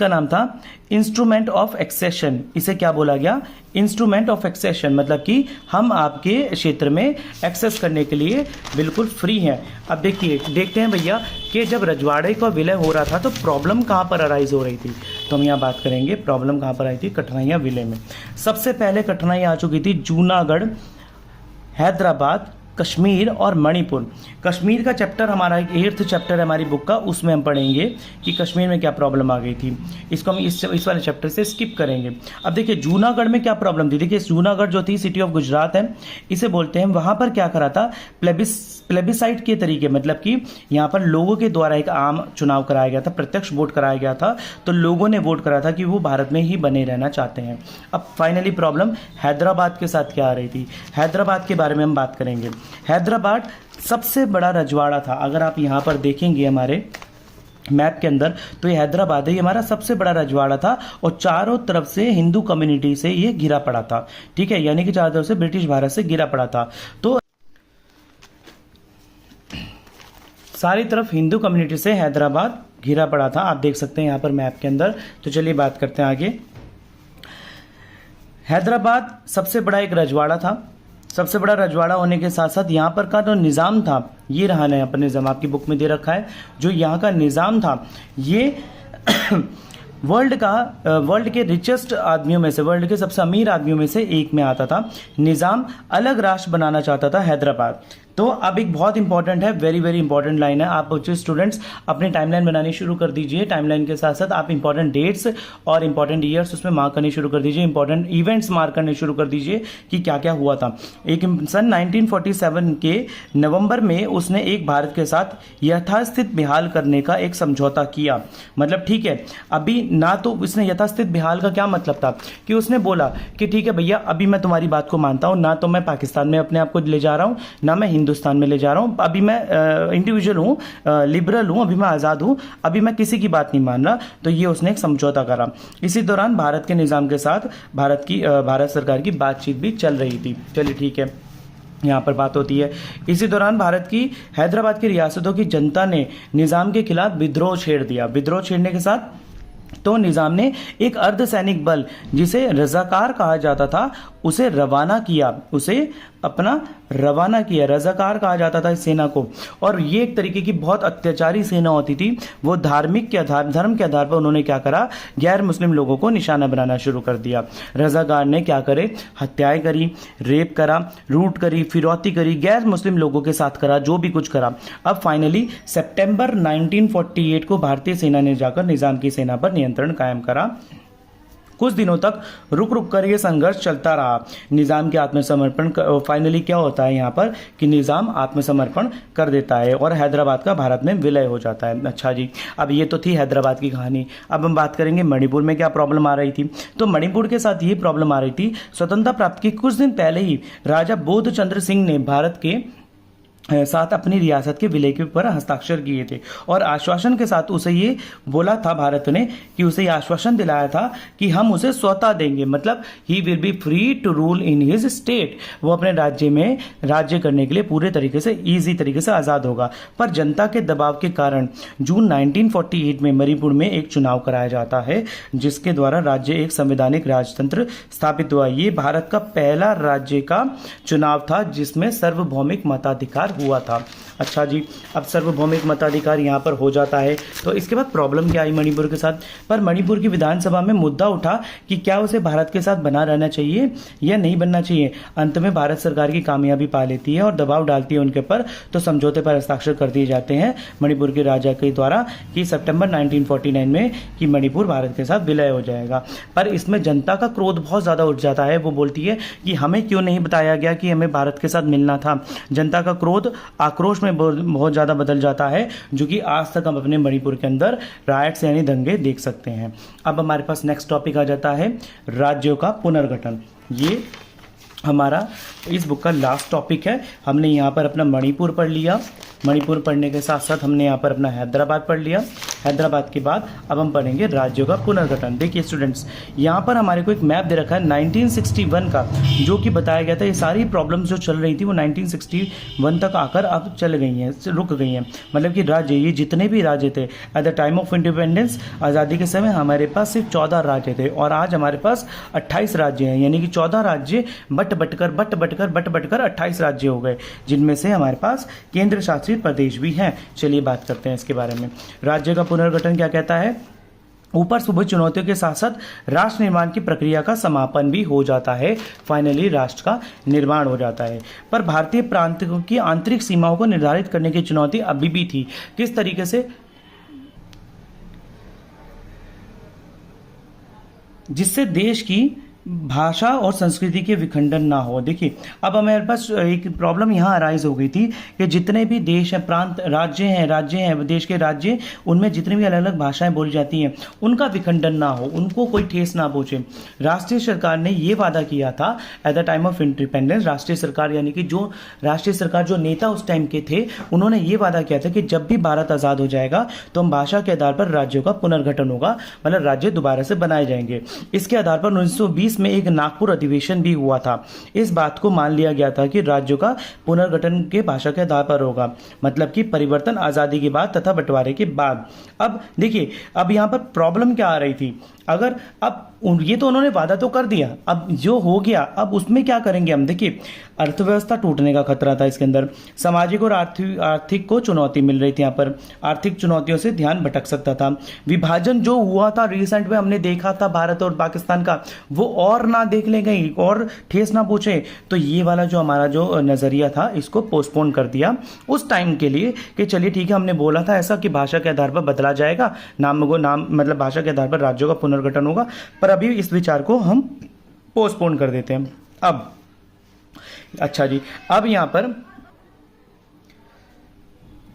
नाम था इंस्ट्रूमेंट ऑफ एक्सेशन। इसे क्या बोला गया? इंस्ट्रूमेंट ऑफ एक्सेशन, मतलब कि हम आपके क्षेत्र में एक्सेस करने के लिए बिल्कुल फ्री हैं। अब देखते हैं भैया कि जब रजवाड़े का विलय हो रहा था तो प्रॉब्लम कहां पर अराइज हो रही थी, तो हम यहां बात करेंगे प्रॉब्लम कहां पर आई थी। कठिनाइयां विलय में सबसे पहले कठिनाई आ चुकी थी जूनागढ़, हैदराबाद, कश्मीर और मणिपुर। कश्मीर का चैप्टर हमारा एक 8th चैप्टर है हमारी बुक का, उसमें हम पढ़ेंगे कि कश्मीर में क्या प्रॉब्लम आ गई थी। इसको हम इस वाले चैप्टर से स्किप करेंगे। अब देखिए जूनागढ़ में क्या प्रॉब्लम थी। देखिए जूनागढ़ जो थी सिटी ऑफ गुजरात है, इसे बोलते हैं। वहां पर क्या करा था? प्लेबिसाइट के तरीके, मतलब कि यहाँ पर लोगों के द्वारा एक आम चुनाव कराया गया था, प्रत्यक्ष वोट कराया गया था, तो लोगों ने वोट करा था कि वो भारत में ही बने रहना चाहते हैं। अब फाइनली प्रॉब्लम हैदराबाद के साथ क्या आ रही थी, हैदराबाद के बारे में हम बात करेंगे। हैदराबाद सबसे बड़ा रजवाड़ा था। अगर आप यहाँ पर देखेंगे हमारे मैप के अंदर तो ये हैदराबाद है, ये हमारा सबसे बड़ा रजवाड़ा था और चारों तरफ से हिंदू कम्युनिटी से ये घिरा पड़ा था। ठीक है, यानी कि चारों तरफ से ब्रिटिश भारत से घिरा पड़ा था, तो सारी तरफ हिंदू कम्युनिटी से हैदराबाद घिरा पड़ा था। आप देख सकते हैं यहाँ पर मैप के अंदर। तो चलिए बात करते हैं आगे। हैदराबाद सबसे बड़ा एक रजवाड़ा था। सबसे बड़ा रजवाड़ा होने के साथ साथ यहाँ पर का जो निज़ाम था, ये रहा ना यहाँ पर निज़ाम आपकी बुक में दे रखा है। जो यहाँ का निज़ाम था ये वर्ल्ड के रिचेस्ट आदमियों में से, वर्ल्ड के सबसे अमीर आदमियों में से एक में आता था। निज़ाम अलग राष्ट्र बनाना चाहता था हैदराबाद। तो अब एक बहुत इंपॉर्टेंट है, वेरी वेरी इंपॉर्टेंट लाइन है। आप बच्चे स्टूडेंट्स अपनी टाइमलाइन बनानी शुरू कर दीजिए। टाइमलाइन के साथ साथ आप इंपॉर्टेंट डेट्स और इंपॉर्टेंट ईयर्स उसमें मार्क करने शुरू कर दीजिए, इंपॉर्टेंट इवेंट्स मार्क करने शुरू कर दीजिए कि क्या क्या हुआ था। एक सन 1947 के नवंबर में उसने एक भारत के साथ यथास्थित बेहाल करने का एक समझौता किया। मतलब ठीक है, अभी ना तो उसने यथास्थित बेहाल का क्या मतलब था कि उसने बोला कि ठीक है भैया, अभी मैं तुम्हारी बात को मानता हूं, ना तो मैं पाकिस्तान में अपने आप को ले जा रहा हूं, ना मैं हिंदुस्तान में ले जा रहा हूं, अभी मैं इंडिविजुअल हूं, लिबरल हूं, अभी मैं आज़ाद हूं, अभी मैं किसी की बात नहीं मान रहा। तो ये उसने एक समझौता करा। इसी दौरान भारत के निज़ाम के साथ भारत सरकार की बातचीत भी चल रही थी। चलिए ठीक है, यहाँ पर बात होती है। इसी दौरान भारत की हैदराबाद की रियासतों की जनता ने निज़ाम के खिलाफ विद्रोह छेड़ दिया। विद्रोह छेड़ने के साथ तो निज़ाम ने एक अर्धसैनिक बल जिसे रजाकार कहा जाता था उसे रवाना किया, रजाकार कहा जाता था इस सेना को। और ये एक तरीके की बहुत अत्याचारी सेना होती थी। वो धर्म के आधार पर उन्होंने क्या करा, गैर मुस्लिम लोगों को निशाना बनाना शुरू कर दिया। रजाकार ने क्या करे, हत्याएं करी, रेप करा, लूट करी, फिरौती करी, गैर मुस्लिम लोगों के साथ करा, जो भी कुछ करा। अब फाइनली सितंबर 1948 को भारतीय सेना ने जाकर निजाम की सेना पर नियंत्रण कायम करा। कुछ दिनों तक रुक रुक कर ये संघर्ष चलता रहा। निज़ाम के आत्मसमर्पण फाइनली क्या होता है यहाँ पर कि निज़ाम आत्मसमर्पण कर देता है और हैदराबाद का भारत में विलय हो जाता है। अच्छा जी, अब ये तो थी हैदराबाद की कहानी। अब हम बात करेंगे मणिपुर में क्या प्रॉब्लम आ रही थी। तो मणिपुर के साथ ये प्रॉब्लम आ रही थी, स्वतंत्रता प्राप्ति के कुछ दिन पहले ही राजा बोध चंद्र सिंह ने भारत के साथ अपनी रियासत के विलय के ऊपर हस्ताक्षर किए थे और आश्वासन के साथ उसे ये बोला था, भारत ने कि उसे ये आश्वासन दिलाया था कि हम उसे स्वतः देंगे, मतलब he will be free to rule in his state. वो अपने राज्य में राज्य करने के लिए पूरे तरीके से ईजी तरीके से आज़ाद होगा। पर जनता के दबाव के कारण जून 1948 में मणिपुर में एक चुनाव कराया जाता है जिसके द्वारा राज्य एक संवैधानिक राजतंत्र स्थापित हुआ। ये भारत का पहला राज्य का चुनाव था जिसमें सार्वभौमिक मताधिकार हुआ था। अच्छा जी, अब सार्वभौमिक मताधिकार यहाँ पर हो जाता है। तो इसके बाद प्रॉब्लम क्या आई मणिपुर के साथ, पर मणिपुर की विधानसभा में मुद्दा उठा कि क्या उसे भारत के साथ बना रहना चाहिए या नहीं बनना चाहिए। अंत में भारत सरकार की कामयाबी पा लेती है और दबाव डालती है उनके पर, तो समझौते पर हस्ताक्षर कर दिए जाते हैं मणिपुर के राजा के द्वारा कि सितंबर 1949 में कि मणिपुर भारत के साथ विलय हो जाएगा। पर इसमें जनता का क्रोध बहुत ज़्यादा उठ जाता है। वो बोलती है कि हमें क्यों नहीं बताया गया कि हमें भारत के साथ मिलना था। जनता का क्रोध आक्रोश में बहुत ज़्यादा बदल जाता है, जो कि आज तक हम अपने मणिपुर के अंदर राइट्स यानी दंगे देख सकते हैं। अब हमारे पास नेक्स्ट टॉपिक आ जाता है राज्यों का पुनर्गठन। ये हमारा इस बुक का लास्ट टॉपिक है। हमने यहाँ पर अपना मणिपुर पढ़ लिया, मणिपुर पढ़ने के साथ साथ हमने यहाँ पर अपना हैदराबाद पढ़ लिया। हैदराबाद के बाद अब हम पढ़ेंगे राज्यों का पुनर्गठन। देखिए स्टूडेंट्स, यहाँ पर हमारे को एक मैप दे रखा है 1961 का, जो कि बताया गया था ये सारी प्रॉब्लम्स जो चल रही थी वो 1961 तक आकर अब चल गई हैं, रुक गई हैं। मतलब कि राज्य, ये जितने भी राज्य थे at the time of independence, आज़ादी के समय हमारे पास सिर्फ 14 राज्य थे और आज हमारे पास 28 राज्य हैं। यानी कि 14 राज्य बट बटकर 28 राज्य हो गए, जिनमें से हमारे पास केंद्र शासित प्रदेश भी हैं। चलिए बात करते हैं इसके बारे में। राज्य का पुनर्गठन क्या कहता है, ऊपर सुबह चुनौतियों के साथ साथ राष्ट्र निर्माण की प्रक्रिया का समापन भी हो जाता है। फाइनली राष्ट्र का निर्माण हो जाता है। पर भारतीय प्रांतों की आंतरिक सीमाओं को निर्धारित करने की चुनौती अभी भी थी। किस तरीके से, जिससे देश की भाषा और संस्कृति के विखंडन ना हो। देखिए अब हमारे पास एक प्रॉब्लम यहाँ अराइज हो गई थी कि जितने भी देश हैं, प्रांत, राज्य हैं देश के राज्य, उनमें जितनी भी अलग अलग भाषाएं बोली जाती हैं उनका विखंडन ना हो, उनको कोई ठेस ना पहुंचे। राष्ट्रीय सरकार ने ये वादा किया था at the time of independence. राष्ट्रीय सरकार यानी कि जो राष्ट्रीय सरकार जो नेता उस टाइम के थे, उन्होंने ये वादा किया था कि जब भी भारत आज़ाद हो जाएगा तो हम भाषा के आधार पर राज्यों का पुनर्गठन होगा, मतलब राज्य दोबारा से बनाए जाएंगे। इसके आधार पर 1920 में एक नागपुर अधिवेशन भी हुआ था। इस बात को मान लिया गया था कि राज्यों का पुनर्गठन के भाषा के आधार पर होगा, मतलब कि परिवर्तन आजादी के बाद तथा बंटवारे के बाद। अब देखिए, अब यहां पर प्रॉब्लम क्या आ रही थी, अगर अब ये तो उन्होंने वादा तो कर दिया, अब जो हो गया अब उसमें क्या करेंगे हम। देखिए अर्थव्यवस्था टूटने का खतरा था इसके अंदर, सामाजिक और आर्थिक को चुनौती मिल रही थी। यहाँ पर आर्थिक चुनौतियों से ध्यान भटक सकता था। विभाजन जो हुआ था रिसेंट में हमने देखा था भारत और पाकिस्तान का, वो और ना देख ले गई और ठेस ना पूछे, तो ये वाला जो हमारा जो नजरिया था इसको पोस्टपोन कर दिया उस टाइम के लिए कि चलिए ठीक है, हमने बोला था ऐसा कि भाषा के आधार पर बदला जाएगा, नाम मतलब भाषा के आधार पर राज्यों का पुनर्गठन होगा, पर अभी इस विचार को हम पोस्टपोन कर देते हैं। अब अच्छा जी, अब यहां पर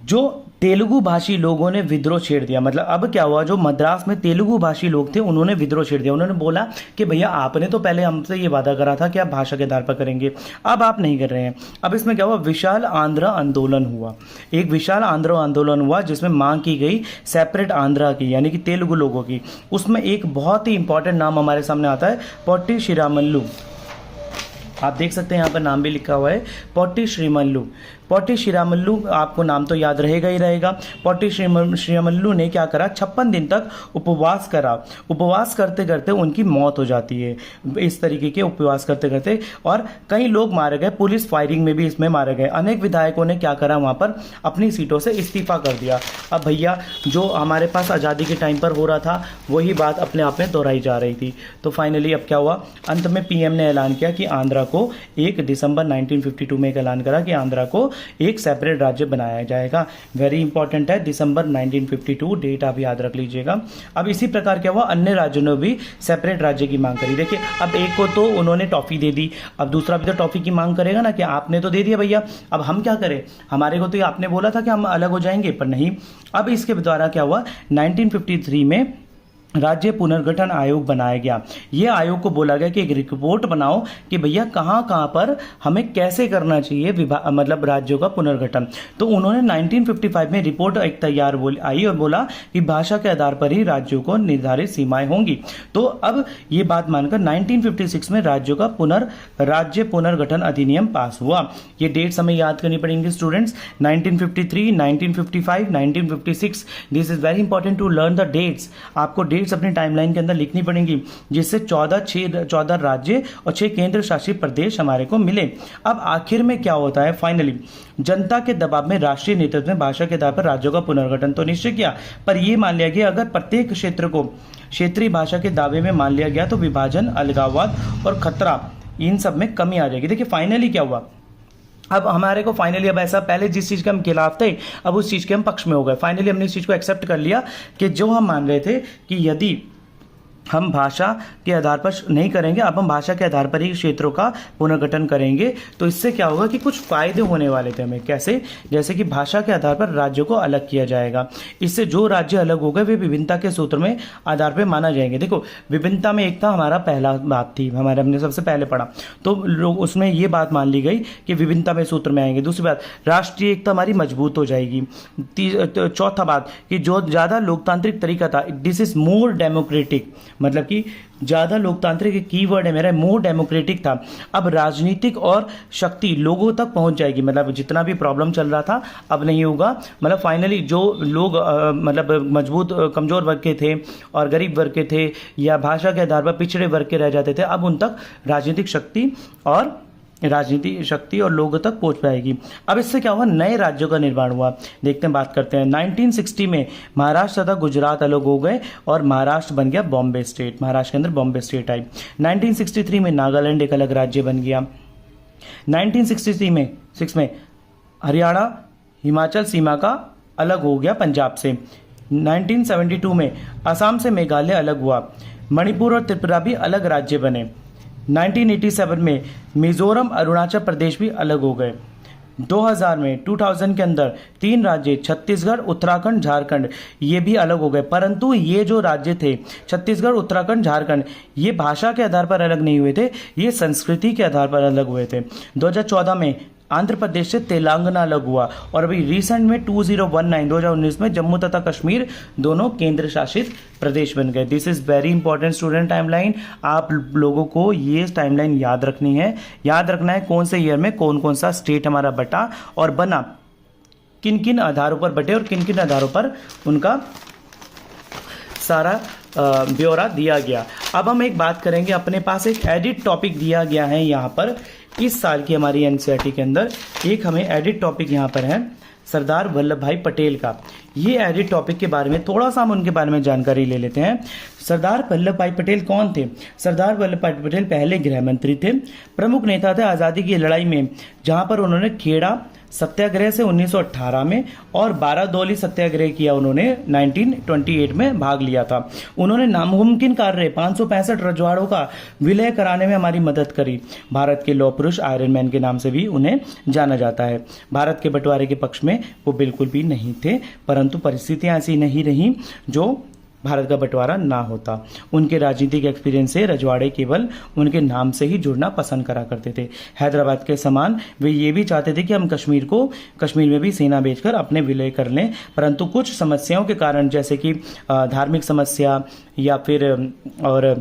जो तेलुगु भाषी लोगों ने विद्रोह छेड़ दिया, मतलब अब क्या हुआ, जो मद्रास में तेलुगु भाषी लोग थे उन्होंने विद्रोह छेड़ दिया। उन्होंने बोला कि भैया आपने तो पहले हमसे ये वादा करा था कि आप भाषा के आधार पर करेंगे, अब आप नहीं कर रहे हैं। अब इसमें क्या हुआ, विशाल आंध्र आंदोलन हुआ। एक विशाल आंध्र आंदोलन हुआ जिसमें मांग की गई सेपरेट आंध्रा की, यानी कि तेलुगु लोगों की। उसमें एक बहुत ही इंपॉर्टेंट नाम हमारे सामने आता है, पोट्टी श्रीरामल्लू। आप देख सकते हैं यहाँ पर नाम भी लिखा हुआ है, पोट्टी श्रीरामल्लू। पोट्टी श्रीरामल्लू, आपको नाम तो याद रहेगा ही रहेगा। पोट्टी श्रीरामल्लू ने क्या करा, 56 दिन तक उपवास करा। उपवास करते करते उनकी मौत हो जाती है, इस तरीके के उपवास करते करते, और कई लोग मारे गए, पुलिस फायरिंग में भी इसमें मारे गए। अनेक विधायकों ने क्या करा, वहां पर अपनी सीटों से इस्तीफा कर दिया। अब भैया जो हमारे पास आज़ादी के टाइम पर हो रहा था वही बात अपने आप में दोहराई जा रही थी। तो फाइनली अब क्या हुआ, अंत में पीएम ने ऐलान किया कि आंध्रा को 1 दिसंबर 1952 में एक ऐलान करा कि आंध्रा को एक सेपरेट राज्य बनाया जाएगा। वेरी इंपॉर्टेंट है, दिसंबर 1952 डेट आप याद रख लीजिएगा। अब इसी प्रकार क्या हुआ, अन्य राज्यों ने भी सेपरेट राज्य की मांग करी। देखिए अब एक को तो उन्होंने टॉफी दे दी, अब दूसरा भी तो टॉफी की मांग करेगा ना कि आपने तो दे दिया भैया, अब हम क्या करें, हमारे को तो आपने बोला था कि हम अलग हो जाएंगे, पर नहीं। अब इसके द्वारा क्या हुआ, 1953 में राज्य पुनर्गठन आयोग बनाया गया। यह आयोग को बोला गया कि एक रिपोर्ट बनाओ कि भैया कहां कहां पर हमें कैसे करना चाहिए मतलब राज्यों का पुनर्गठन। तो उन्होंने 1955 में रिपोर्ट एक तैयार आई और बोला कि भाषा के आधार पर ही राज्यों को निर्धारित सीमाएं होंगी। तो अब ये बात मानकर 1956 में राज्यों का राज्य पुनर्गठन अधिनियम पास हुआ। ये डेट्स हमें याद करनी पड़ेंगी students, 1953, 1955, 1956। This is very important to learn the dates. आपको डेट्स अपनी टाइमलाइन के अंदर लिखनी पड़ेंगी, जिससे 14 राज्य और 6 केंद्र शासित प्रदेश हमारे को मिले। अब आखिर में क्या होता है, फाइनली जनता के दबाव में राष्ट्रीय नेतृत्व ने भाषा के आधार पर राज्यों का पुनर्गठन तो निश्चय किया, पर यह मान लिया गया अगर प्रत्येक क्षेत्र को क्षेत्रीय भाषा के दावे में मान लिया गया तो विभाजन, अलगाववाद और खतरा, इन सब में कमी आ जाएगी। देखिए फाइनली क्या हुआ, अब हमारे को फाइनली अब ऐसा, पहले जिस चीज के हम खिलाफ थे अब उस चीज के हम पक्ष में हो गए। फाइनली हमने इस चीज को एक्सेप्ट कर लिया कि जो हम मान रहे थे कि यदि हम भाषा के आधार पर नहीं करेंगे, अब हम भाषा के आधार पर ही क्षेत्रों का पुनर्गठन करेंगे, तो इससे क्या होगा कि कुछ फायदे होने वाले थे हमें। कैसे, जैसे कि भाषा के आधार पर राज्यों को अलग किया जाएगा। इससे जो राज्य अलग हो गए वे विभिन्नता के सूत्र में आधार पर माना जाएंगे। देखो विभिन्नता में एकता हमारा पहला बात थी, हमने सबसे पहले पढ़ा, तो लोग उसमें ये बात मान ली गई कि विभिन्नता में सूत्र में आएंगे। दूसरी बात, राष्ट्रीय एकता हमारी मजबूत हो जाएगी। चौथा बात कि जो ज्यादा लोकतांत्रिक तरीका था, दिस इज मोर डेमोक्रेटिक, मतलब कि ज्यादा लोकतांत्रिक, कीवर्ड है मेरा, मोर डेमोक्रेटिक था। अब राजनीतिक और शक्ति लोगों तक पहुंच जाएगी, मतलब जितना भी प्रॉब्लम चल रहा था अब नहीं होगा। मतलब फाइनली जो लोग मतलब मजबूत कमजोर वर्ग के थे और गरीब वर्ग के थे या भाषा के आधार पर पिछड़े वर्ग के रह जाते थे, अब उन तक राजनीतिक शक्ति और लोगों तक पहुंच पाएगी। अब इससे क्या हुआ, नए राज्यों का निर्माण हुआ। देखते हैं, बात करते हैं। 1960 में महाराष्ट्र तथा गुजरात अलग हो गए और महाराष्ट्र बन गया बॉम्बे स्टेट, महाराष्ट्र के अंदर बॉम्बे स्टेट आई। 1963 में नागालैंड एक अलग राज्य बन गया। 1966 में हरियाणा हिमाचल सीमा का अलग हो गया पंजाब से। 1972 में असम से मेघालय अलग हुआ। मणिपुर और त्रिपुरा भी अलग राज्य बने। 1987 में मिजोरम अरुणाचल प्रदेश भी अलग हो गए। 2000 के अंदर 3 राज्य छत्तीसगढ़, उत्तराखंड, झारखंड, ये भी अलग हो गए। परंतु ये जो राज्य थे छत्तीसगढ़, उत्तराखंड, झारखंड, ये भाषा के आधार पर अलग नहीं हुए थे, ये संस्कृति के आधार पर अलग हुए थे। 2014 में आंध्र प्रदेश से तेलंगाना अलग हुआ और अभी रिसेंट में 2019 में जम्मू तथा कश्मीर दोनों केंद्र शासित प्रदेश बन गए। This is very important student timeline. आप लोगों को ये टाइमलाइन याद रखनी है, याद रखना है कौन से ईयर में कौन कौन सा स्टेट हमारा बटा और बना, किन किन आधारों पर बटे और किन किन आधारों पर उनका सारा ब्यौरा दिया गया। अब हम एक बात करेंगे, अपने पास एक एडिट टॉपिक दिया गया है यहाँ पर इस साल की हमारी एनसीईआरटी के अंदर। एक हमें एडिट टॉपिक यहाँ पर है सरदार वल्लभ भाई पटेल का। ये एडिट टॉपिक के बारे में थोड़ा सा हम उनके बारे में जानकारी ले लेते हैं। सरदार वल्लभ भाई पटेल कौन थे? सरदार वल्लभ भाई पटेल पहले गृह मंत्री थे, प्रमुख नेता थे आज़ादी की लड़ाई में, जहां पर उन्होंने खेड़ा सत्याग्रह से 1918 में और बारादौली सत्याग्रह किया, उन्होंने 1928 में भाग लिया था। उन्होंने नामुमकिन कार्य 565 रजवाड़ों का विलय कराने में हमारी मदद करी। भारत के लौह पुरुष आयरन मैन के नाम से भी उन्हें जाना जाता है। भारत के बंटवारे के पक्ष में वो बिल्कुल भी नहीं थे, परंतु परिस्थितियां ऐसी नहीं रही जो भारत का बंटवारा ना होता। उनके राजनीतिक एक्सपीरियंस से रजवाड़े केवल उनके नाम से ही जुड़ना पसंद करा करते थे। हैदराबाद के समान वे ये भी चाहते थे कि हम कश्मीर में भी सेना भेजकर अपने विलय कर लें, परंतु कुछ समस्याओं के कारण, जैसे कि धार्मिक समस्या या फिर और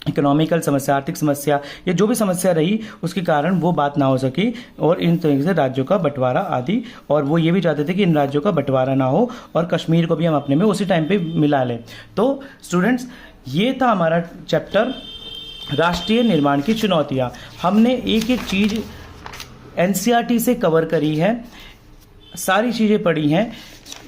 इकोनॉमिकल समस्या, आर्थिक समस्या, या जो भी समस्या रही उसके कारण वो बात ना हो सकी और इन तरीके से राज्यों का बंटवारा आदि। और वो ये भी चाहते थे कि इन राज्यों का बंटवारा ना हो और कश्मीर को भी हम अपने में उसी टाइम पे मिला लें। तो स्टूडेंट्स, ये था हमारा चैप्टर राष्ट्रीय निर्माण की चुनौतियाँ। हमने एक एक चीज एनसीईआरटी से कवर करी है, सारी चीज़ें पढ़ी हैं।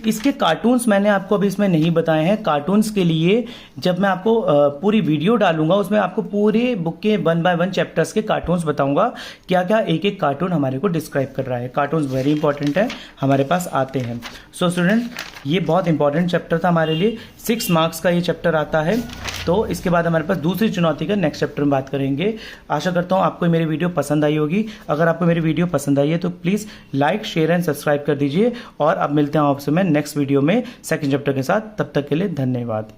इसके कार्टून्स मैंने आपको अभी इसमें नहीं बताए हैं। कार्टून्स के लिए जब मैं आपको पूरी वीडियो डालूंगा उसमें आपको पूरे बुक के 1 बाय 1 चैप्टर्स के कार्टून्स बताऊंगा, क्या क्या एक एक कार्टून हमारे को डिस्क्राइब कर रहा है। कार्टून्स वेरी इंपॉर्टेंट है, हमारे पास आते हैं। सो स्टूडेंट, ये बहुत इंपॉर्टेंट चैप्टर था हमारे लिए। 6 मार्क्स का ये चैप्टर आता है। तो इसके बाद हमारे पास दूसरी चुनौती का नेक्स्ट चैप्टर में बात करेंगे। आशा करता हूँ आपको मेरी वीडियो पसंद आई होगी। अगर आपको मेरी वीडियो पसंद आई है तो please like, share and subscribe कर दीजिए। और अब मिलते हैं आपसे मैं नेक्स्ट वीडियो में सेकंड चैप्टर के साथ। तब तक के लिए धन्यवाद।